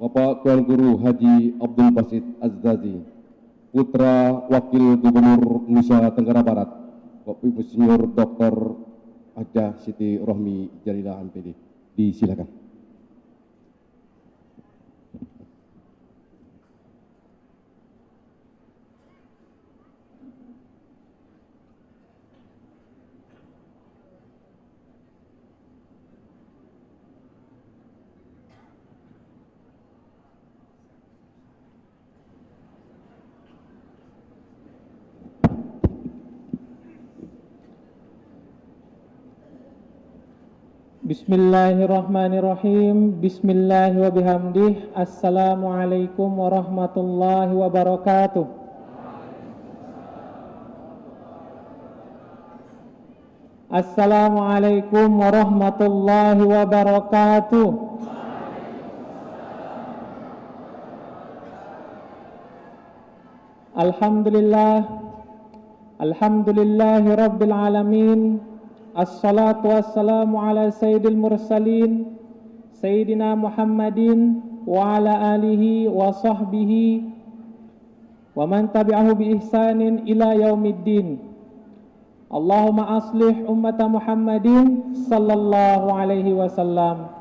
Bapak Tuan Guru Haji Abdul Basit Azzazi, putra Wakil Gubernur Nusa Tenggara Barat, Bapak Ibu Senior Dr. Hajah Siti Rohmi Jalilah MPD. Disilakan. Bismillahirrahmanirrahim. Bismillahi wa bihamdih. Assalamualaikum warahmatullahi wabarakatuh. Assalamualaikum warahmatullahi wabarakatuh. Alhamdulillah. Alhamdulillahi rabbil alamin. Assalatu wassalamu ala sayyidil mursalin Sayyidina Muhammadin wa ala alihi wa sahbihi wa man tabi'ahu bi ihsanin ila yaumiddin. Allahumma aslih ummata Muhammadin sallallahu alaihi wasallam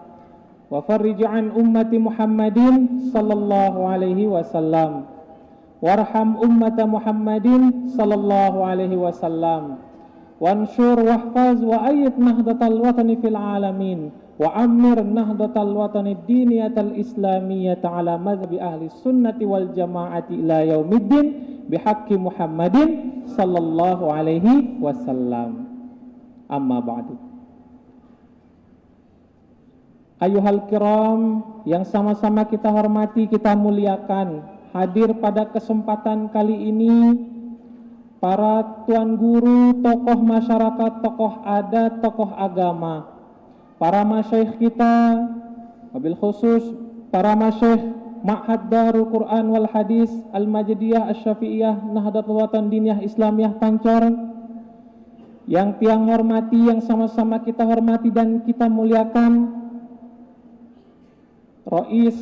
wa farrij an ummati Muhammadin sallallahu alaihi wasallam warham ummata Muhammadin sallallahu alaihi wasallam wansur wahfaz wa ayyid nahdatal watani fil alamin wa amir nahdatal watani diniyatal islamiyata ala madhabi ahli sunnati wal jamaati ila yaumiddin bihaqqi Muhammadin sallallahu alaihi wasallam. Amma ba'du. Ayuhal kiram yang sama-sama kita hormati, kita muliakan, hadir pada kesempatan kali ini para tuan guru, tokoh masyarakat, tokoh adat, tokoh agama, para masyayikh kita, wabil khusus para masyayikh Ma'had Darul Quran wal Hadis Al-Majdiyah Asy-Syafi'iyah Nahdlatul Watan Diniyah Islamiyah Pancor, yang tiang hormati, yang sama-sama kita hormati dan kita muliakan, Rais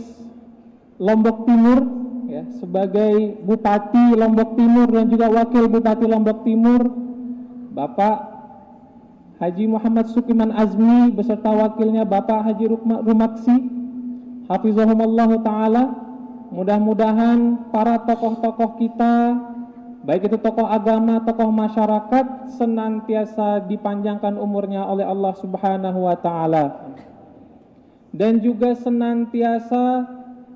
Lombok Timur ya, sebagai Bupati Lombok Timur dan juga Wakil Bupati Lombok Timur, Bapak Haji Muhammad Sukiman Azmi beserta wakilnya Bapak Haji Rumaksi, hafizahumullah ta'ala. Mudah-mudahan para tokoh-tokoh kita, baik itu tokoh agama, tokoh masyarakat, senantiasa dipanjangkan umurnya oleh Allah Subhanahu wa ta'ala, dan juga senantiasa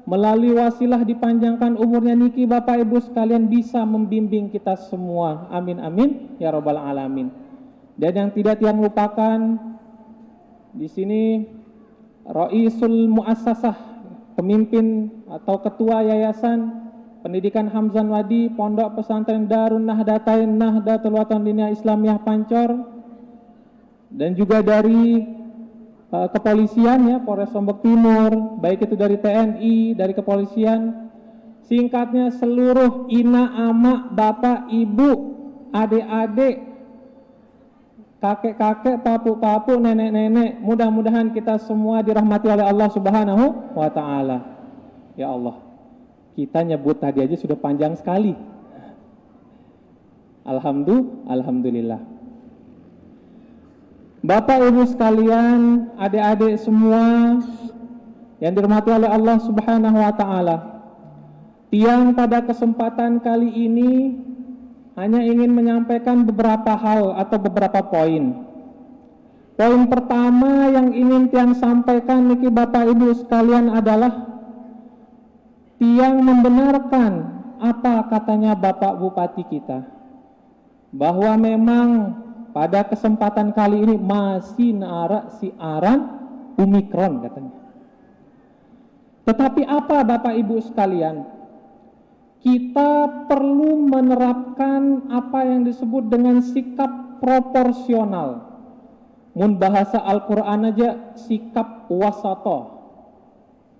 melalui wasilah dipanjangkan umurnya niki Bapak Ibu sekalian bisa membimbing kita semua. Amin amin ya rabbal alamin. Dan yang tidak tiang lupakan di sini Raisul Muassasah, pemimpin atau ketua Yayasan Pendidikan Hamzan Wadi Pondok Pesantren Darun Nahdlatain Nahdlatul Watan Diniyah Islamiyah Pancor, dan juga dari kepolisian ya, Polres Lombok Timur, baik itu dari TNI, dari kepolisian, singkatnya seluruh ina, ama, bapak, ibu, adik-adik, kakek-kakek, papu-papu, nenek-nenek, mudah-mudahan kita semua dirahmati oleh Allah Subhanahu wa ta'ala. Ya Allah, kita nyebut tadi aja sudah panjang sekali. Alhamdulillah. Bapak Ibu sekalian, adik-adik semua yang dirahmati oleh Allah Subhanahu wa ta'ala, tiang pada kesempatan kali ini hanya ingin menyampaikan beberapa hal atau beberapa poin. Poin pertama yang ingin tiang sampaikan niki Bapak Ibu sekalian adalah tiang membenarkan apa katanya Bapak Bupati kita, bahwa memang pada kesempatan kali ini masih nara siaran Omikron katanya. Tetapi apa Bapak Ibu sekalian? Kita perlu menerapkan apa yang disebut dengan sikap proporsional. Mun bahasa Al-Quran aja sikap wasatoh.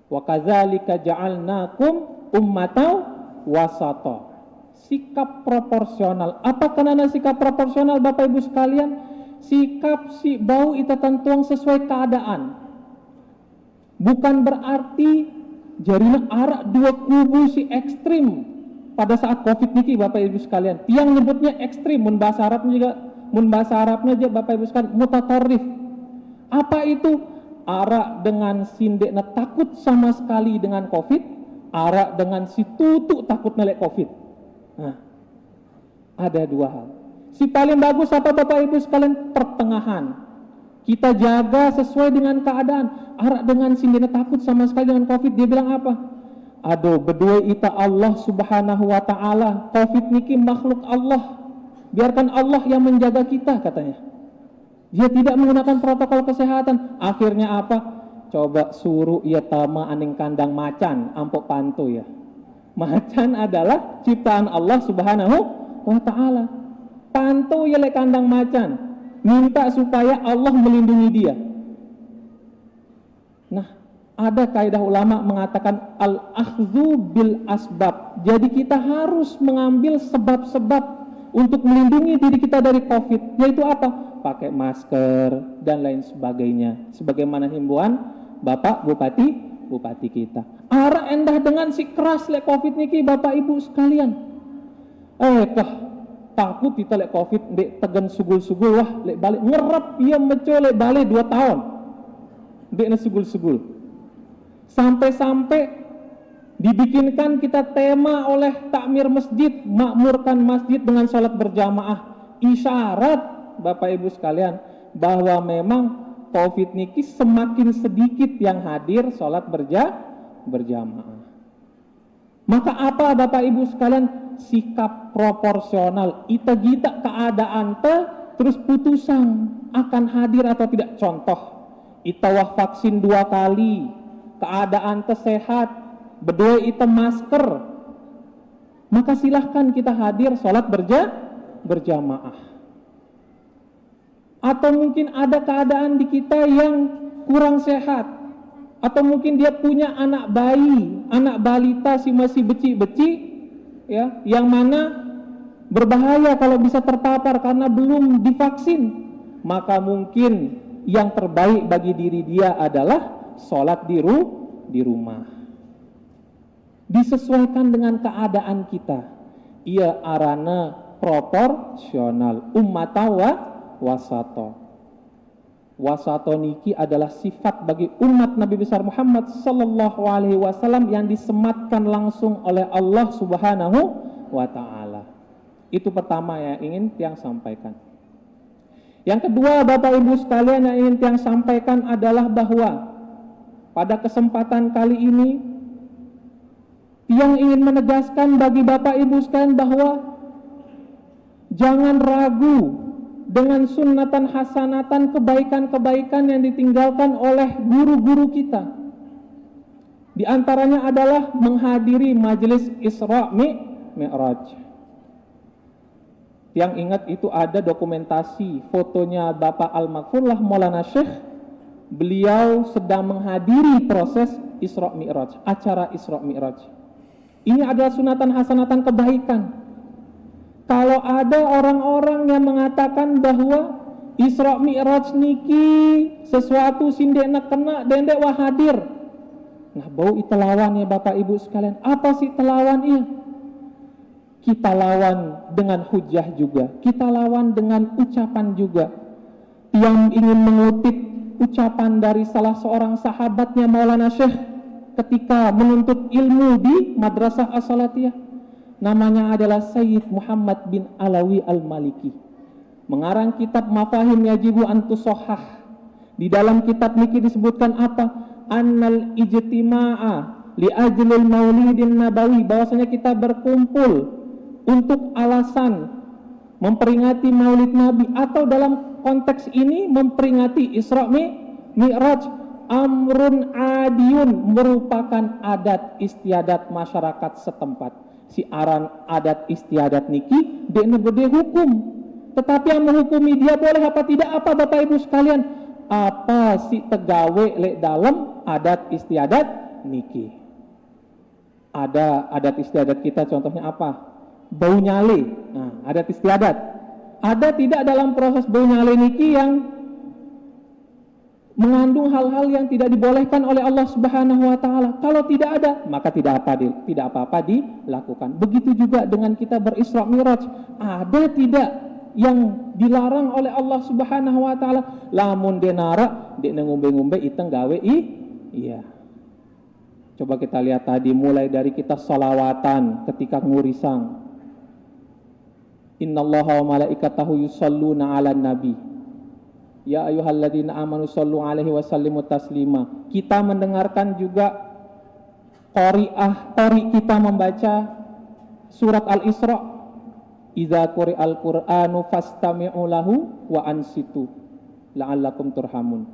Wa kadzalika ja'alnakum ummatan wasatoh. Sikap proporsional. Apa kenana sikap proporsional Bapak Ibu sekalian? Sikap si bau ita tentuang sesuai keadaan. Bukan berarti jadinya arak dua kubu si ekstrim pada saat COVID niki Bapak Ibu sekalian. Tiang nyebutnya ekstrim, mun bahasa Arabnya aja Bapak Ibu sekalian mutatarrif. Apa itu? Arak dengan sindekna takut sama sekali dengan COVID, arak dengan si tutu takut melek COVID. Nah, ada dua hal. Si paling bagus apa Bapak Ibu sekalian? Pertengahan. Kita jaga sesuai dengan keadaan. Arak dengan sindina takut sama sekali dengan COVID. Dia bilang apa? Aduh, berdua ita Allah Subhanahu wa ta'ala. COVID niki makhluk Allah. Biarkan Allah yang menjaga kita katanya. Dia tidak menggunakan protokol kesehatan. Akhirnya apa? Coba suruh ia tama aning kandang macan. Ampok pantu ya. Macan adalah ciptaan Allah Subhanahu wa ta'ala. Pantu ia le kandang macan. Minta supaya Allah melindungi dia. Nah, ada kaidah ulama mengatakan al-akhdhu bil asbab. Jadi kita harus mengambil sebab-sebab untuk melindungi diri kita dari COVID. Yaitu apa? Pakai masker dan lain sebagainya. Sebagaimana himbauan Bapak Bupati kita. Arak endah dengan si keras lek COVID niki Bapak Ibu sekalian. Takut kita lek COVID dek tegen sugul-sugul wah lek balik ngerep ia meco lek balik 2 tahun. Dek na sugul-sugul. Sampai-sampai dibikinkan kita tema oleh takmir masjid, makmurkan masjid dengan sholat berjamaah. Isyarat Bapak Ibu sekalian bahwa memang COVID niki semakin sedikit yang hadir sholat berjamaah. Maka apa Bapak Ibu sekalian? Sikap proporsional. Ita gita keadaan terus putusan akan hadir atau tidak. Contoh, ita wah vaksin 2 kali, keadaan sehat, berdua ita masker, maka silahkan kita hadir sholat berjamaah. Atau mungkin ada keadaan di kita yang kurang sehat, atau mungkin dia punya anak bayi, anak balita si masih becik-becik, ya, yang mana berbahaya kalau bisa terpapar karena belum divaksin. Maka mungkin yang terbaik bagi diri dia adalah sholat di rumah. Disesuaikan dengan keadaan kita. Ia arana proporsional, ummatawa wasato. Wasato niki adalah sifat bagi umat Nabi besar Muhammad sallallahu alaihi wasallam yang disematkan langsung oleh Allah Subhanahu wa taala. Itu pertama yang ingin tiang sampaikan. Yang kedua, Bapak Ibu sekalian, yang ingin tiang sampaikan adalah bahwa pada kesempatan kali ini tiang ingin menegaskan bagi Bapak Ibu sekalian bahwa jangan ragu dengan sunnatan hasanatan, kebaikan-kebaikan yang ditinggalkan oleh guru-guru kita. Di antaranya adalah menghadiri majelis Isra Mi'raj. Yang ingat itu ada dokumentasi fotonya Bapak Al-Maghfurlah Maulana Syekh. Beliau sedang menghadiri proses Isra Mi'raj, acara Isra Mi'raj. Ini adalah sunatan hasanatan kebaikan. Kalau ada orang-orang yang mengatakan bahwa Isra Mi'raj niki sesuatu sindek kena dendek wah hadir. Nah, bau itelawan ya Bapak Ibu sekalian. Apa sih telawan iya? Kita lawan dengan hujah juga. Kita lawan dengan ucapan juga. Yang ingin mengutip ucapan dari salah seorang sahabatnya Maulana Syekh ketika menuntut ilmu di Madrasah As-Salatiyah. Namanya adalah Sayyid Muhammad bin Alawi Al-Maliki. Mengarang kitab Mafahim Yajibu Antusohah. Di dalam kitab niki disebutkan apa? Annal ijtima'a li ajlil maulidin nabawi. Bahwasanya kita berkumpul untuk alasan memperingati maulid Nabi, atau dalam konteks ini memperingati Isra Mi'raj, amrun adiyun, merupakan adat istiadat masyarakat setempat. Si aran adat istiadat niki dekne gede hukum, tetapi yang menghukumi dia boleh apa tidak apa Bapak Ibu sekalian? Apa si tegawe lek dalam adat istiadat niki? Ada adat istiadat kita, contohnya apa? Bau nyale. Nah, adat istiadat. Ada tidak dalam proses bau nyale niki yang mengandung hal-hal yang tidak dibolehkan oleh Allah Subhanahu wa taala? Kalau tidak ada, maka tidak apa-apa dilakukan. Begitu juga dengan kita berisra Mi'raj. Ada tidak yang dilarang oleh Allah Subhanahu wa taala? Lamun denara dek ngombe-ngombe iteng gawe iya. Coba kita lihat tadi, mulai dari kita sholawatan ketika ngurisang. Innallaha wa malaikatahu yusholluna 'alan nabi. Ya ayyuhalladzina amanu shollu 'alaihi wa sallimu taslima. Kita mendengarkan juga qari kita membaca surat Al-Isra. Idza quri'al Qur'anu fastami'u lahu wa ansitu la'allakum turhamun.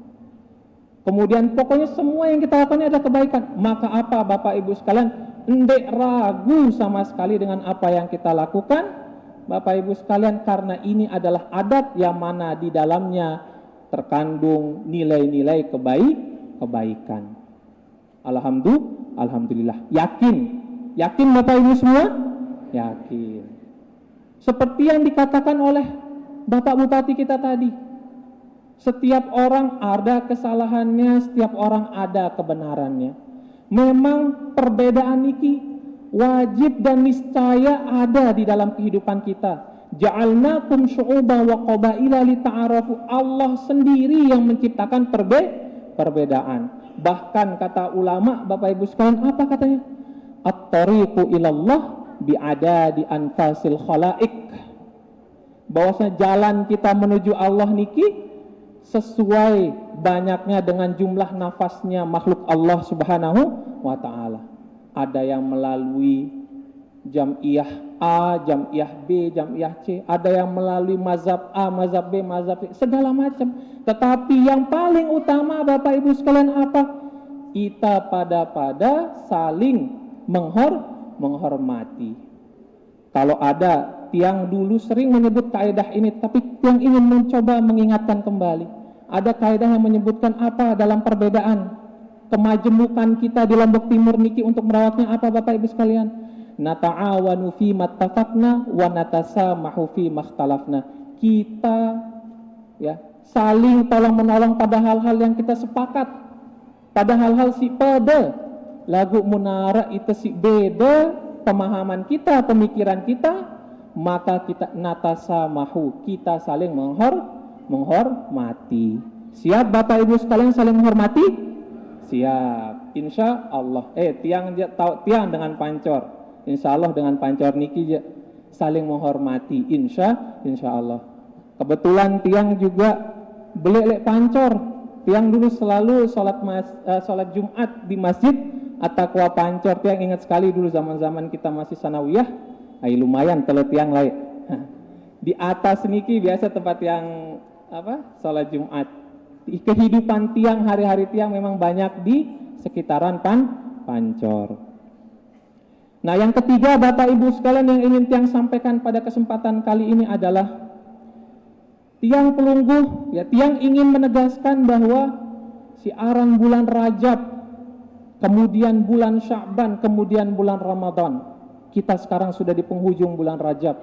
Kemudian pokoknya semua yang kita lakukan ini ada kebaikan. Maka apa Bapak Ibu sekalian? Ndek ragu sama sekali dengan apa yang kita lakukan Bapak Ibu sekalian, karena ini adalah adat yang mana di dalamnya terkandung nilai-nilai kebaikan. Alhamdulillah. Yakin Bapak Ibu semua? Yakin. Seperti yang dikatakan oleh Bapak Bupati kita tadi. Setiap orang ada kesalahannya, setiap orang ada kebenarannya. Memang perbedaan niki wajib dan niscaya ada di dalam kehidupan kita. Ja'alnakum syu'uban wa qabaila lita'arafu. Allah sendiri yang menciptakan perbedaan. Bahkan kata ulama, Bapak Ibu sekalian, apa katanya? At-tariqu ilallah bi'adadi anfasil khalaik. Bahwasanya jalan kita menuju Allah niki sesuai banyaknya dengan jumlah nafasnya makhluk Allah Subhanahu wa ta'ala. Ada yang melalui jam'iyah A, jam'iyah B, jam'iyah C. Ada yang melalui mazhab A, mazhab B, mazhab C, segala macam. Tetapi yang paling utama Bapak Ibu sekalian apa? Kita pada saling menghormati. Kalau ada tiang dulu sering menyebut kaidah ini, tapi tiang ingin mencoba mengingatkan kembali. Ada kaidah yang menyebutkan apa dalam perbedaan kemajemukan kita di Lombok Timur niki untuk merawatnya apa Bapak Ibu sekalian? Nata'awanu fi mattafaqna wa natasamahu fi makhtalafna. Kita ya saling tolong menolong pada hal-hal yang kita sepakat, pada hal-hal si pada lagu munara itu si beda pemahaman kita, pemikiran kita, maka kita natasamahu, kita saling menghormati. Siap Bapak Ibu sekalian saling menghormati? Siap. Insya Allah. Tiang dengan pancor. Insya Allah dengan pancor niki saling menghormati. Insya Allah. Kebetulan tiang juga beli pancor. Tiang dulu selalu sholat Jumat di masjid At-Taqwa Pancor. Tiang ingat sekali dulu zaman-zaman kita masih sanawiyah. Lumayan telet tiang lain. Di atas niki biasa tempat yang sholat Jumat. Kehidupan tiang, hari-hari tiang memang banyak di sekitaran Pancor. Nah, yang ketiga Bapak Ibu sekalian yang ingin tiang sampaikan pada kesempatan kali ini adalah tiang pelungguh, ya tiang ingin menegaskan bahwa siaran bulan Rajab, kemudian bulan Sya'ban, kemudian bulan Ramadan. Kita sekarang sudah di penghujung bulan Rajab.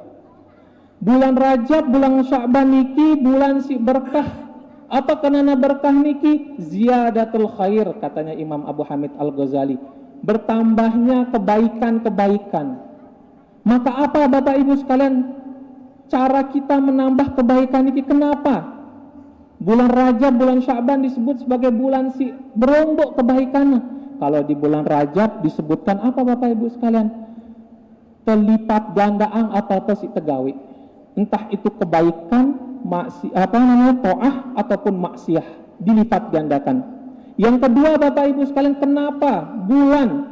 Bulan Rajab, bulan Sya'ban niki bulan si berkah. Apa kenana berkah niki? Ziyadatul khair, katanya Imam Abu Hamid Al-Ghazali. Bertambahnya kebaikan-kebaikan. Maka apa Bapak Ibu sekalian cara kita menambah kebaikan ini? Kenapa bulan Rajab, bulan Sya'ban disebut sebagai bulan si berombok kebaikannya? Kalau di bulan Rajab disebutkan apa Bapak Ibu sekalian? Terlipat gandaan atau si tegawi. Entah itu kebaikan, to'ah ataupun maksiat dilipat gandakan. Yang kedua Bapak Ibu sekalian, kenapa bulan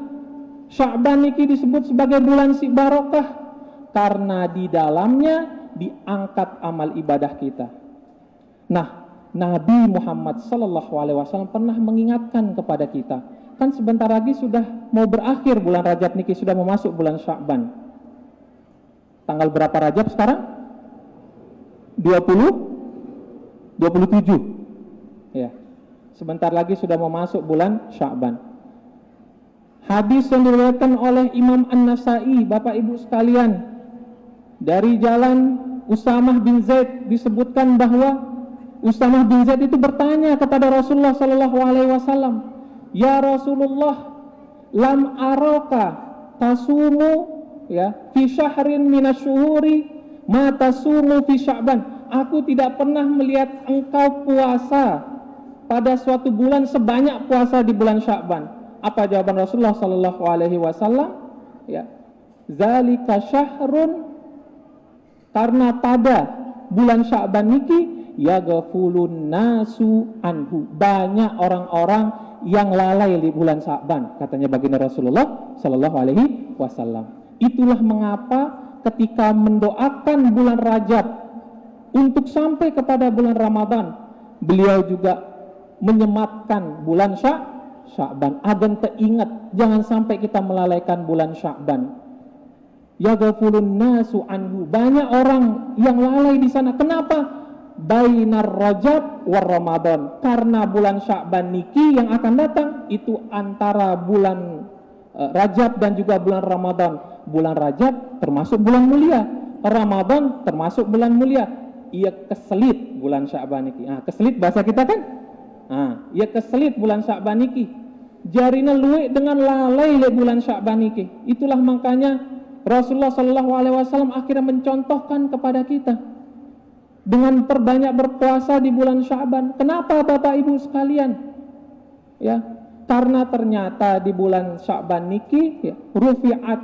Sya'ban ini disebut sebagai bulan si barokah? Karena di dalamnya diangkat amal ibadah kita. Nah, Nabi Muhammad SAW pernah mengingatkan kepada kita. Kan sebentar lagi sudah mau berakhir bulan Rajab niki, sudah mau masuk bulan Sya'ban. Tanggal berapa Rajab sekarang? 27. Ya. Sebentar lagi sudah mau masuk bulan Sya'ban. Hadis yang diriwayatkan oleh Imam An-Nasa'i, Bapak Ibu sekalian, dari jalan Usamah bin Zaid disebutkan bahwa Usamah bin Zaid itu bertanya kepada Rasulullah SAW, "Ya Rasulullah, lam araka tasumu ya fi syahrin minasyuhuri ma tasumu fi Sya'ban." Aku tidak pernah melihat engkau puasa pada suatu bulan sebanyak puasa di bulan Sya'ban. Apa jawaban Rasulullah SAW? Ya, zalika syahrun, karena pada bulan Sya'ban niki yaghfulun nasu anhu, banyak orang-orang yang lalai di bulan Sya'ban, katanya baginda Rasulullah SAW. Itulah mengapa ketika mendoakan bulan Rajab untuk sampai kepada bulan Ramadan, beliau juga menyematkan bulan Sya'ban agar teringat jangan sampai kita melalaikan bulan Sya'ban. Yaghfulun nasu anhu, banyak orang yang lalai di sana. Kenapa? Bainar Rajab war Ramadan, karena bulan Sya'ban niki yang akan datang itu antara bulan Rajab dan juga bulan Ramadan. Bulan Rajab termasuk bulan mulia, Ramadan termasuk bulan mulia. Ia keselit bulan Sya'ban niki. Keselit bahasa kita kan? Ia keselit bulan Sya'ban niki. Jarina luwe dengan lalai le bulan Sya'ban niki. Itulah makanya Rasulullah SAW akhirnya mencontohkan kepada kita dengan perbanyak berpuasa di bulan Sya'ban. Kenapa Bapak Ibu sekalian? Ya, karena ternyata di bulan Sya'ban niki ya, rufi'at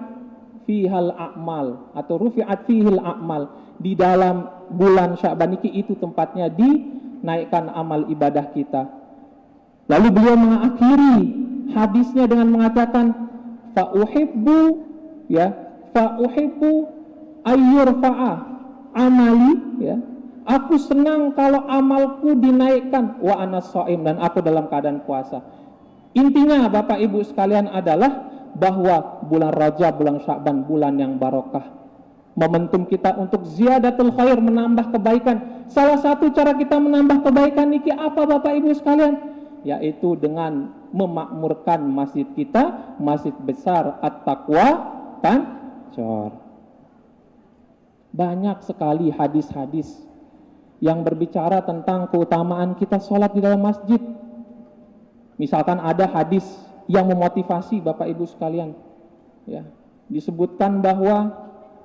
fihal a'mal atau rufi'at fihil a'mal. Di dalam bulan Sya'ban niki itu tempatnya dinaikkan amal ibadah kita. Lalu beliau mengakhiri hadisnya dengan mengatakan fa'uhibbu ayyurfa'a amali, ya. Aku senang kalau amalku dinaikkan wa ana shaim, dan aku dalam keadaan puasa. Intinya Bapak Ibu sekalian adalah bahwa bulan Rajab, bulan Sya'ban bulan yang barokah. momentum kita untuk ziyadatul khair, menambah kebaikan. Salah satu cara kita menambah kebaikan niki apa Bapak Ibu sekalian? Yaitu dengan memakmurkan masjid kita, masjid besar At-Taqwa Pancor. Banyak sekali hadis-hadis yang berbicara tentang keutamaan kita sholat di dalam masjid. Misalkan ada hadis yang memotivasi Bapak Ibu sekalian, ya, disebutkan bahwa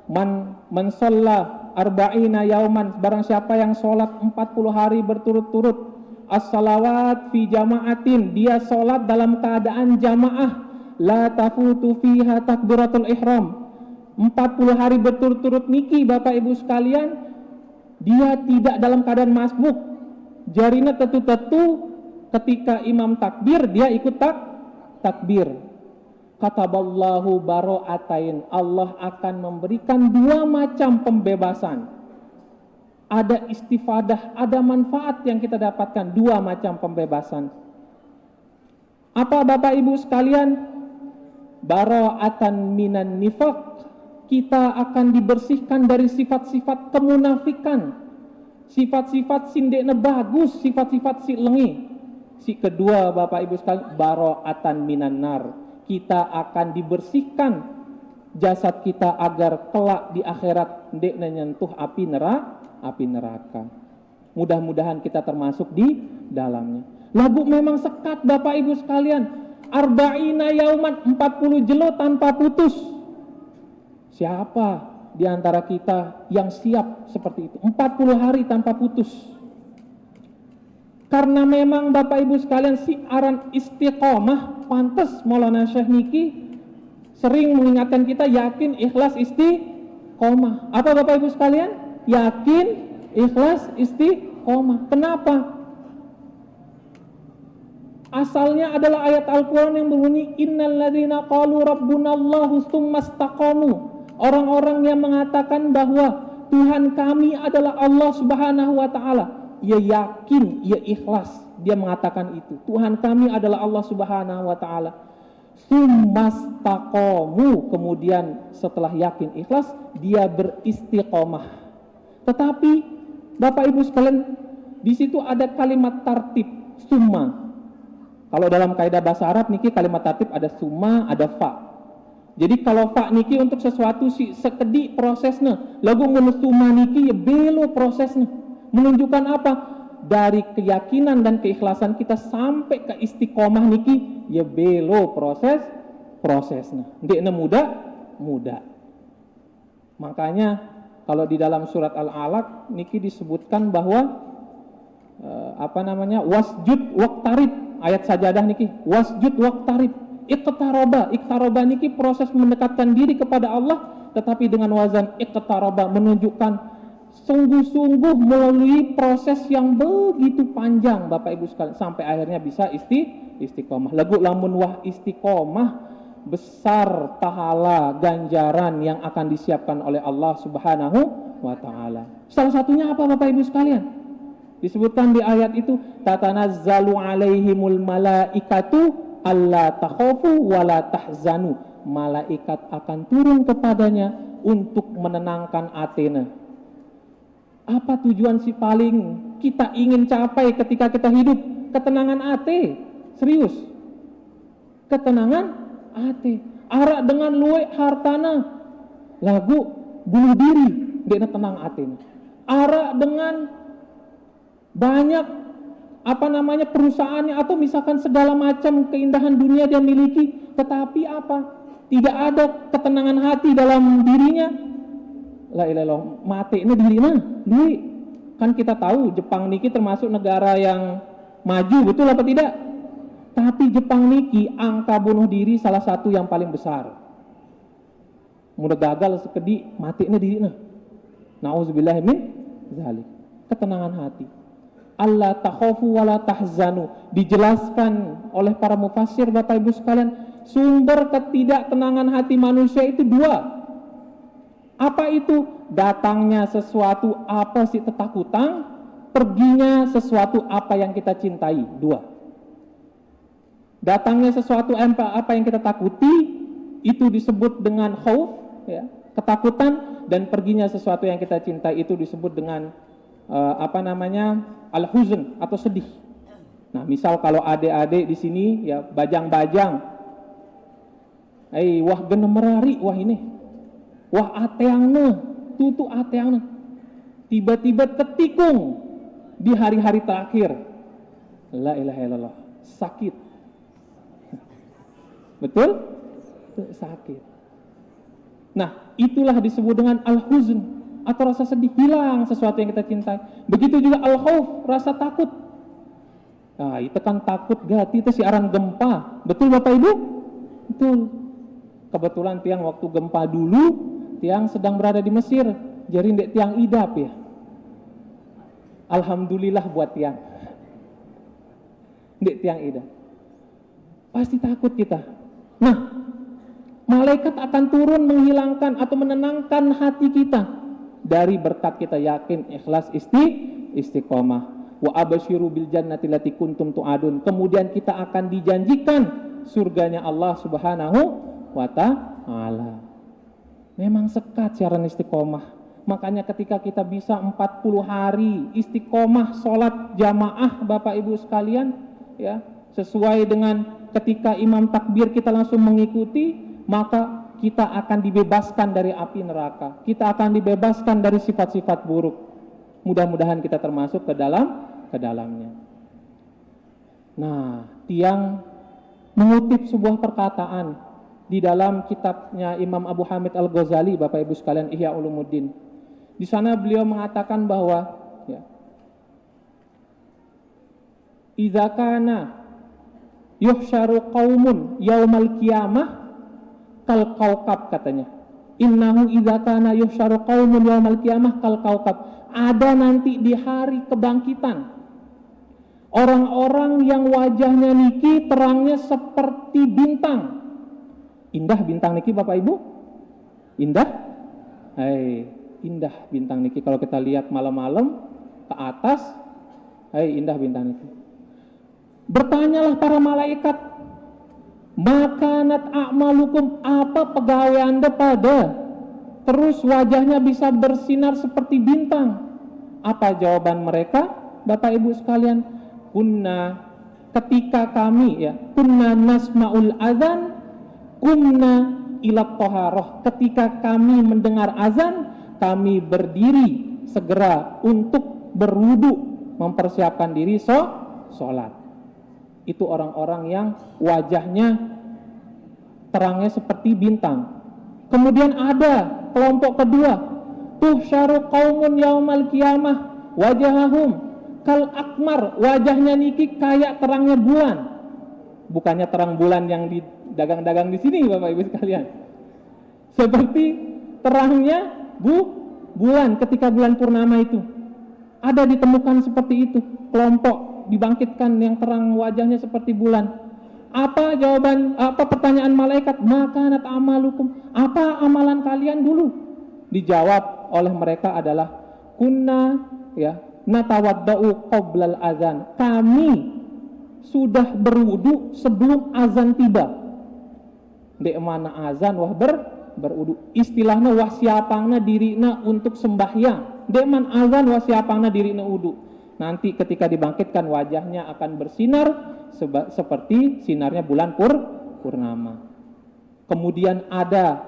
man sholla arba'ina yauman, barang siapa yang sholat 40 hari berturut-turut, as-salawat fi jama'atin, dia sholat dalam keadaan jamaah, la tafutu fiha takbiratul ihram, 40 hari berturut-turut niki Bapak Ibu sekalian, dia tidak dalam keadaan masbuk, jarina tetu-tetu, ketika imam takbir dia ikut takbir. Kataballahu baro'atain, Allah akan memberikan 2 macam pembebasan. Ada istifadah, ada manfaat yang kita dapatkan, 2 macam pembebasan. Apa Bapak Ibu sekalian? Baro'atan minan nifaq, kita akan dibersihkan dari sifat-sifat kemunafikan, sifat-sifat sindekna bagus, sifat-sifat si lengi. Si kedua Bapak Ibu sekalian, baro'atan minan nar, kita akan dibersihkan jasad kita agar kelak di akhirat ndek nyentuh api neraka. Mudah-mudahan kita termasuk di dalamnya. Lagu memang sekat Bapak Ibu sekalian, arba'ina yauman, 40 jelo tanpa putus. Siapa di antara kita yang siap seperti itu? 40 hari tanpa putus. Karena memang Bapak Ibu sekalian siaran istiqomah, pantas Maulana Syekh niki sering mengingatkan kita yakin, ikhlas, istiqomah. Apa Bapak Ibu sekalian? Yakin, ikhlas, istiqomah. Kenapa? Asalnya adalah ayat Al-Quran yang berbunyi innal ladzina qalu rabbunallahu tsumma istaqamu. Orang-orang yang mengatakan bahwa Tuhan kami adalah Allah Subhanahu wa taala, ia yakin, ia ikhlas, dia mengatakan itu. Tuhan kami adalah Allah Subhanahu wa taala. Tsumastaqamu, kemudian setelah yakin ikhlas dia beristiqomah. Tetapi Bapak Ibu sekalian, di situ ada kalimat tartib summa. Kalau dalam kaidah bahasa Arab niki kalimat tartib ada summa, ada fa. Jadi kalau fa niki untuk sesuatu si sekedi prosesnya, lagu mun summa niki ya belo prosesnya. Menunjukkan apa? Dari keyakinan dan keikhlasan kita sampai ke istiqomah niki ya belo prosesnya. Ndekna muda. Makanya kalau di dalam surat Al-Alaq niki disebutkan bahwa wasjud waqtarib, ayat sajadah niki wasjud waqtarib, iqtaroba niki proses mendekatkan diri kepada Allah, tetapi dengan wazan iqtaroba menunjukkan sungguh-sungguh melalui proses yang begitu panjang Bapak Ibu sekalian sampai akhirnya bisa istiqomah. Lagu lamun wah istiqomah, besar pahala ganjaran yang akan disiapkan oleh Allah Subhanahu wa taala. Salah satunya apa Bapak Ibu sekalian? Disebutkan di ayat itu tatanazzalu alaihimul malaikatu alla takhafu wala tahzanu. Malaikat akan turun kepadanya untuk menenangkan Athena. Apa tujuan si paling kita ingin capai ketika kita hidup? Ketenangan hati. Serius. Ketenangan hati. Arak dengan luwe hartana. Lagu bunuh diri. Dia tenang hati. Arak dengan banyak perusahaannya atau misalkan segala macam keindahan dunia dia miliki. Tetapi apa? Tidak ada ketenangan hati dalam dirinya. La ilaha illallah, mati ini dirinya duit. Kan kita tahu Jepang niki termasuk negara yang maju, betul apa tidak? Tapi Jepang niki angka bunuh diri salah satu yang paling besar. Mudah gagal sekedi mati ini dirinya. Nauzubillah min dzalik. Ketenangan hati. Allah takhafu wala tahzanu, dijelaskan oleh para mufassir Bapak Ibu sekalian, sumber ketidaktenangan hati manusia itu 2. Apa itu? Datangnya sesuatu apa sih ketakutan, perginya sesuatu apa yang kita cintai. 2. Datangnya sesuatu apa yang kita takuti, itu disebut dengan khauf, ya. Ketakutan dan perginya sesuatu yang kita cintai itu disebut dengan al-huzn atau sedih. Nah, misal kalau adik-adik di sini ya bajang-bajang, wah genem merari, wah ini, wah ateangna, tutu ateangna, tiba-tiba ketikung di hari-hari terakhir, la ilaha illallah, sakit, betul? Sakit. Nah, itulah disebut dengan al-huzn atau rasa sedih, hilang sesuatu yang kita cintai. Begitu juga al-khauf, rasa takut. Nah, itu kan takut gati itu siaran gempa. Betul Bapak Ibu? Betul. Kebetulan tiang waktu gempa dulu, tiang sedang berada di Mesir. Jadi ndek tiang idap ya. Alhamdulillah buat tiang. Ndek tiang idap. Pasti takut kita. Nah, malaikat akan turun menghilangkan atau menenangkan hati kita dari berkat kita yakin, ikhlas, istiqomah. Wa abasyiru bil jannati lati kuntum tu'adun. Kemudian kita akan dijanjikan surganya Allah Subhanahu wa ta'ala. Memang sekat siaran istiqomah. Makanya ketika kita bisa 40 hari istiqomah sholat jamaah Bapak Ibu sekalian, ya, sesuai dengan ketika imam takbir kita langsung mengikuti, maka kita akan dibebaskan dari api neraka. Kita akan dibebaskan dari sifat-sifat buruk. Mudah-mudahan kita termasuk ke dalamnya. Nah, tiang mengutip sebuah perkataan di dalam kitabnya Imam Abu Hamid Al-Ghazali, Bapak Ibu sekalian, Ihya Ulumuddin. Di sana beliau mengatakan bahwa ya, idza kana yuhsyaru qaumun yaumal qiyamah kal kaukab, katanya. Innahu idza kana yuhsyaru qaumun yaumal qiyamah kal kaukab. Ada nanti di hari kebangkitan orang-orang yang wajahnya niki terangnya seperti bintang. Indah bintang niki Bapak Ibu? Indah? Indah bintang niki kalau kita lihat malam-malam ke atas, indah bintang niki. Bertanyalah para malaikat, makanat a'malukum, apa pegawai Anda pada terus wajahnya bisa bersinar seperti bintang? Apa jawaban mereka? Bapak Ibu sekalian, kunna, ketika kami ya, kunna nasma'ul azan, kunna ila toharoh, ketika kami mendengar azan, kami berdiri segera untuk berwudu, mempersiapkan diri sholat. Itu orang-orang yang wajahnya terangnya seperti bintang. Kemudian ada kelompok kedua, tuhsyaru qaumun yaumal qiyamah wajahahum kal akmar, wajahnya niki kayak terangnya bulan. Bukannya terang bulan yang di dagang-dagang di sini Bapak Ibu sekalian. Seperti terangnya bulan ketika bulan purnama itu. Ada ditemukan seperti itu, kelompok dibangkitkan yang terang wajahnya seperti bulan. Apa pertanyaan malaikat? Makanat amalukum, apa amalan kalian dulu? Dijawab oleh mereka adalah kunna ya natawaddau qoblal azan. Kami sudah berwudu sebelum azan tiba. Dek mana azan wah berwudu. Istilahnya wah siapangna dirina untuk sembahyang. Dek man azan wah siapangna dirina wudu. Nanti ketika dibangkitkan wajahnya akan bersinar seperti sinarnya bulan purnama. Kemudian ada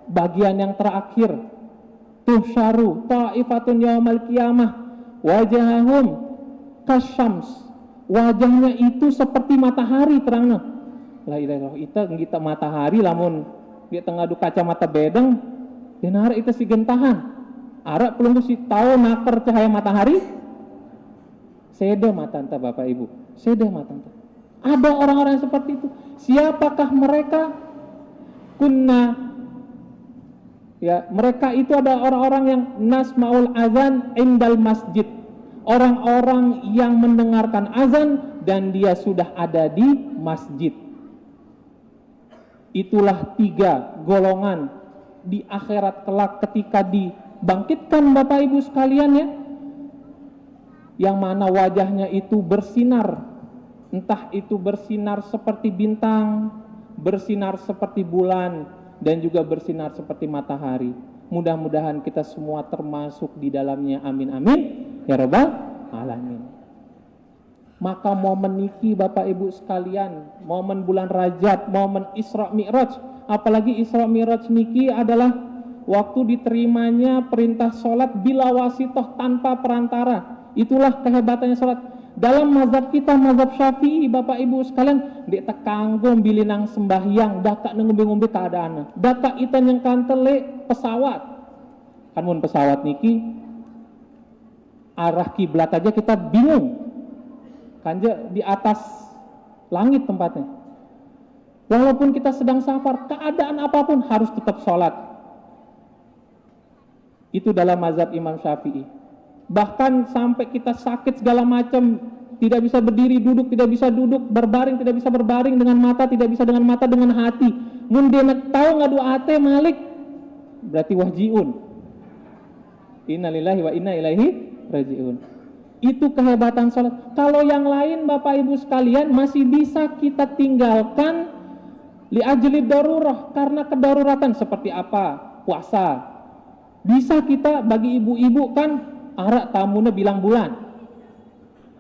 bagian yang terakhir, tuhsyaru ta'ifatun yaumal qiyamah wajahahum kasyams, wajahnya itu seperti matahari terangnya. La ilaha illallah, kita matahari lamun di tengah du kacamata bedeng denar itu si gentahan. Arak pelunggu si tahu naker cahaya matahari. Seda matanta Bapak Ibu, seda matanta. Ada orang-orang seperti itu. Siapakah mereka? Kunna, ya, mereka itu ada orang-orang yang nasmaul azan indal masjid. Orang-orang yang mendengarkan azan dan dia sudah ada di masjid. Itulah 3 golongan di akhirat kelak ketika dibangkitkan Bapak Ibu sekalian ya. Yang mana wajahnya itu bersinar, entah itu bersinar seperti bintang, bersinar seperti bulan, dan juga bersinar seperti matahari. Mudah-mudahan kita semua termasuk di dalamnya. Amin amin ya rabbal alamin. Maka momen niki Bapak Ibu sekalian, momen bulan Rajab, momen Isra Mi'raj, apalagi Isra Mi'raj niki adalah waktu diterimanya perintah sholat bila wasitoh, tanpa perantara. Itulah kehebatannya sholat. Dalam mazhab kita, mazhab Syafi'i, Bapak Ibu sekalian, dek tekanggo bilinang sembahyang, daka ngumbi-ngumbi keadaan, daka itan yang kantele pesawat. Kan mun pesawat niki arah kiblat aja kita bingung. Kanja di atas langit tempatnya. Walaupun kita sedang safar, keadaan apapun harus tetap sholat. Itu dalam mazhab Imam Syafi'i. Bahkan sampai kita sakit segala macam, tidak bisa berdiri, duduk, tidak bisa duduk, berbaring, tidak bisa berbaring, dengan mata, tidak bisa dengan mata, dengan hati. Mun dia tahu ngadu ate malik, berarti wahjiun. Innalillahi wa inna ilaihi rajiun. Itu kehebatan sholat. Kalau yang lain Bapak Ibu sekalian masih bisa kita tinggalkan li ajli darurah, karena kedaruratan. Seperti apa? Puasa. Bisa kita, bagi ibu-ibu kan arak tamunya bilang bulan,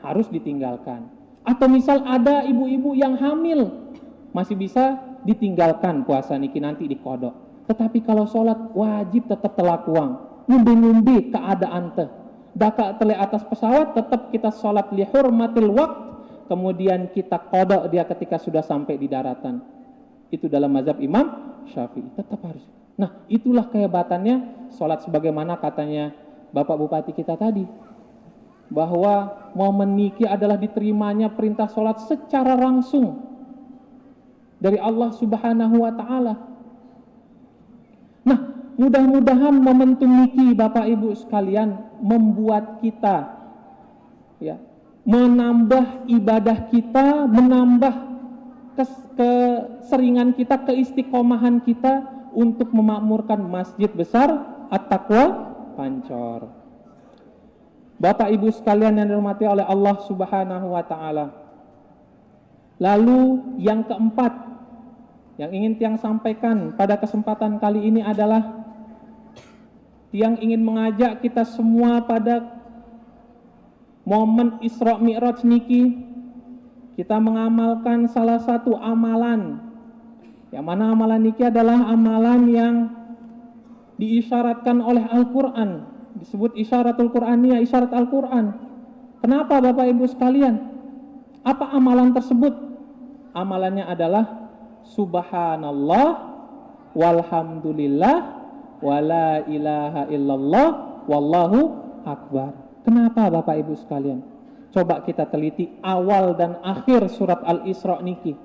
harus ditinggalkan. Atau misal ada ibu-ibu yang hamil, masih bisa ditinggalkan puasa niki nanti dikodok. Tetapi kalau sholat wajib tetap telakuang, ngumbi-ngumbi keadaan teh. Daka tele atas pesawat tetap kita sholat li hurmatil waqt, kemudian kita kodok dia ketika sudah sampai di daratan. Itu dalam mazhab Imam Syafi'i, tetap harus. Nah, itulah kehebatannya sholat, sebagaimana katanya Bapak Bupati kita tadi, bahwa momen niki adalah diterimanya perintah sholat secara langsung dari Allah Subhanahu wa Ta'ala. Nah, mudah-mudahan momentum niki Bapak Ibu sekalian membuat kita ya menambah ibadah kita, menambah keseringan kita, keistiqomahan kita untuk memakmurkan masjid besar At-Taqwa Pancor. Bapak Ibu sekalian yang dirahmati oleh Allah Subhanahu wa Ta'ala. Lalu yang keempat yang ingin Tiang sampaikan pada kesempatan kali ini adalah Tiang ingin mengajak kita semua pada momen Isra Mi'raj niki, kita mengamalkan salah satu amalan, yang mana amalan niki adalah amalan yang diisyaratkan oleh Al-Quran, disebut isyaratul Qur'aniyah, isyarat Al-Quran. Kenapa Bapak Ibu sekalian? Apa amalan tersebut? Amalannya adalah Subhanallah walhamdulillah wala ilaha illallah wallahu akbar. Kenapa Bapak Ibu sekalian? Coba kita teliti awal dan akhir surat Al-Isra niki.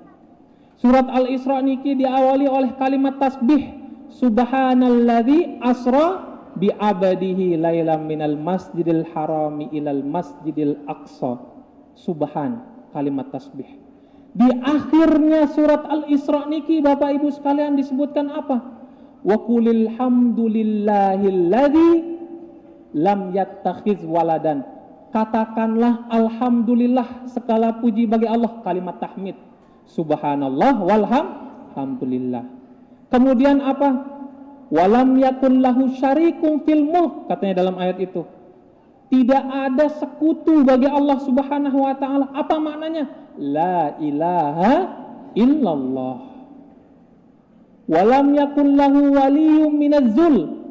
Surat Al-Isra niki diawali oleh kalimat tasbih, Subhanalladzi asra bi abadihi lailam minal masjidil harami ilal masjidil aqsa. Subhan, kalimat tasbih. Di akhirnya surat Al-Isra niki Bapak Ibu sekalian disebutkan apa? Wa qulil hamdulillahilladzi lam yattakhiz waladan. Katakanlah alhamdulillah, segala puji bagi Allah, kalimat tahmid. Subhanallah walhamdulillah. Kemudian apa? Walam yakun lahu syarikum fil mulk, katanya dalam ayat itu. Tidak ada sekutu bagi Allah Subhanahu wa Ta'ala. Apa maknanya? La ilaha illallah. Walam yakun lahu waliyum minaz-zul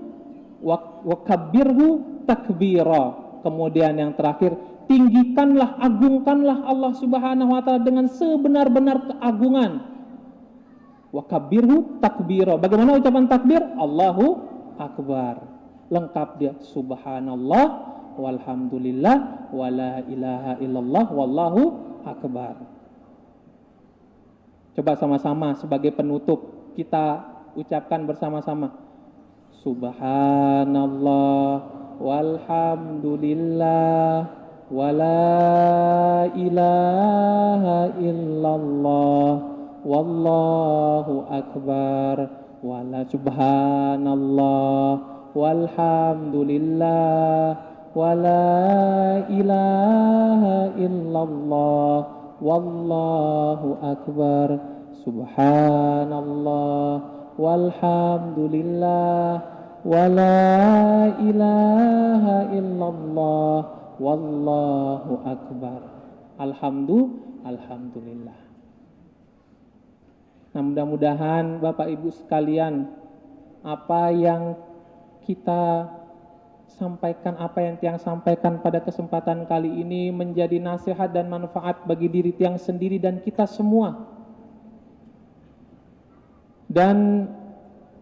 wa kabbirhu takbira. Kemudian yang terakhir, tinggikanlah, agungkanlah Allah Subhanahu wa Ta'ala dengan sebenar-benar keagungan. Wa kabbirhu takbira. Bagaimana ucapan takbir? Allahu akbar. Lengkap dia, subhanallah walhamdulillah wala ilaha illallah wallahu akbar. Coba sama-sama sebagai penutup kita ucapkan bersama-sama. Subhanallah walhamdulillah wala ilaha illallah wallahu akbar wala subhanallah walhamdulillah wala ilaha illallah wallahu akbar subhanallah walhamdulillah wa la ilaha illallah wallahu akbar. Alhamdulillah. Nah, mudah-mudahan Bapak Ibu sekalian, apa yang kita sampaikan, apa yang Tiang sampaikan pada kesempatan kali ini menjadi nasihat dan manfaat bagi diri Tiang sendiri dan kita semua. Dan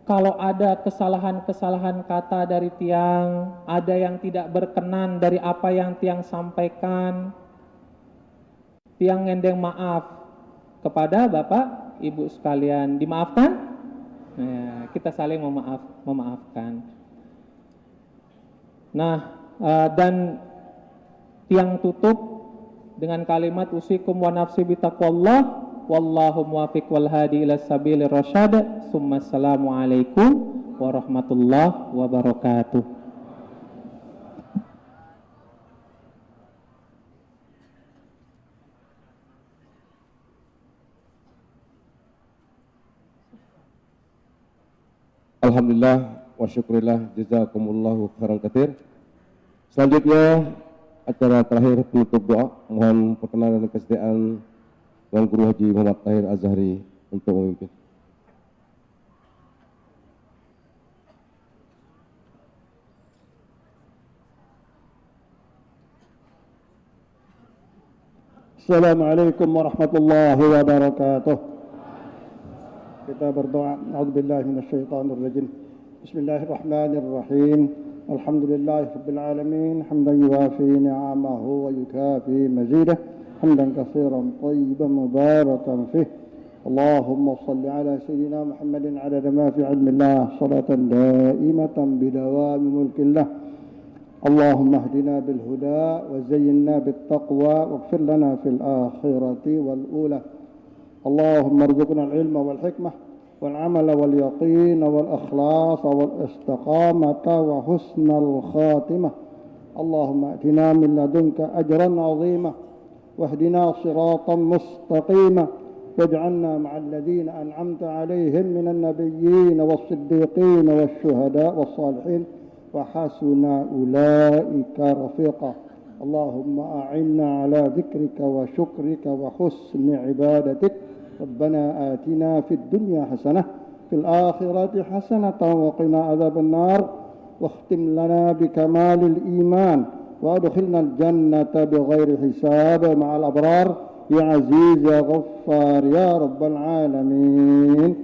kalau ada kesalahan-kesalahan kata dari Tiang, ada yang tidak berkenan dari apa yang Tiang sampaikan, Tiang ngendeng maaf kepada Bapak Ibu sekalian. Dimaafkan? Nah, kita saling memaafkan. Nah, dan Tiang tutup dengan kalimat usikum wa nafsi bitaqwallah wallahu muwafiq wal hadi ila sabilir rasyad. Assalamualaikum warahmatullahi wabarakatuh. Alhamdulillah wa syukurillah, jazakumullahu khairan katsir. Selanjutnya acara terakhir penutup doa, mohon perkenan dan kesediaan Tuan Guru Haji Muhammad Tahir Azhari untuk memimpin. Assalamualaikum warahmatullahi wabarakatuh. Kita berdoa. A'udzubillahi minasyaitonir rajim. Bismillahirrahmanirrahim. Alhamdulillahi rabbil alamin. Hamdan yuwafi ni'amahu wa yukafi mazidah. Hamdan katsiran thayyiban mubarakan fih. Allahumma salli ala sayyidina Muhammadin adada ma fi ilmillah salatan daimatan bidawami mulkillah. اللهم اهدنا بالهدى وزينا بالتقوى واغفر لنا في الآخرة والأولى. اللهم ارزقنا العلم والحكمة والعمل واليقين والإخلاص والاستقامة وحسن الخاتمة. اللهم ائتنا من لدنك أجرا عظيما واهدنا صراطا مستقيما واجعلنا مع الذين أنعمت عليهم من النبيين والصديقين والشهداء والصالحين وحسن أولئك رفيقا. اللهم أعنا على ذكرك وشكرك وحسن عبادتك. ربنا آتنا في الدنيا حسنة في الآخرة حسنة وقنا عذاب النار واختم لنا بكمال الإيمان وادخلنا الجنة بغير حساب مع الأبرار يا عزيز يا غفار يا رب العالمين.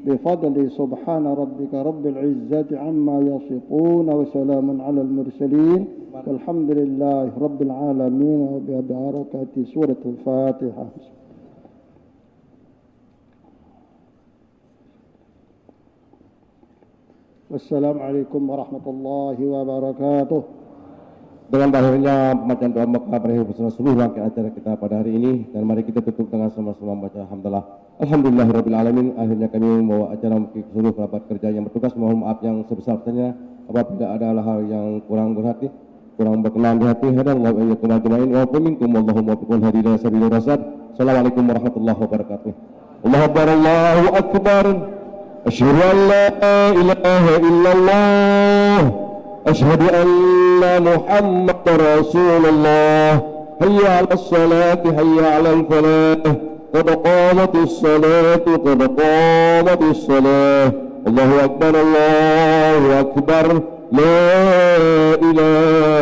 بفضل سبحان ربك رب العزة عما يصفون وسلام على المرسلين والحمد لله رب العالمين وببركة سورة الفاتحة. Wassalamualaikum warahmatullahi wabarakatuh. Dengan berakhirnya pembacaan doa Mekah berakhir bersama seluruh rangkaian acara kita pada hari ini, dan mari kita tutup dengan sama-sama membaca alhamdulillah. Alhamdulillahirabbil alamin. Akhirnya kami membawa acara ke seluruh kerabat kerja yang bertugas. Mohon maaf yang sebesar-besarnya apabila ada hal yang kurang berhati, kurang berkenan di hati. Hadallahu iyyakum ajmain wa minkum wallahu muwaffiqun hadi ila sabilir rasyad. Assalamualaikum warahmatullahi wabarakatuh. Allahu akbar, Allahu akbar. Asyhadu an la ilaha illallah. Asyhadu anna Muhammadar Rasulullah. Hayya 'alas salati, hayya 'alal falah. Qad qamatis salatu, qad qamatis salah. Allahu akbar, Allahu akbar. La ilaha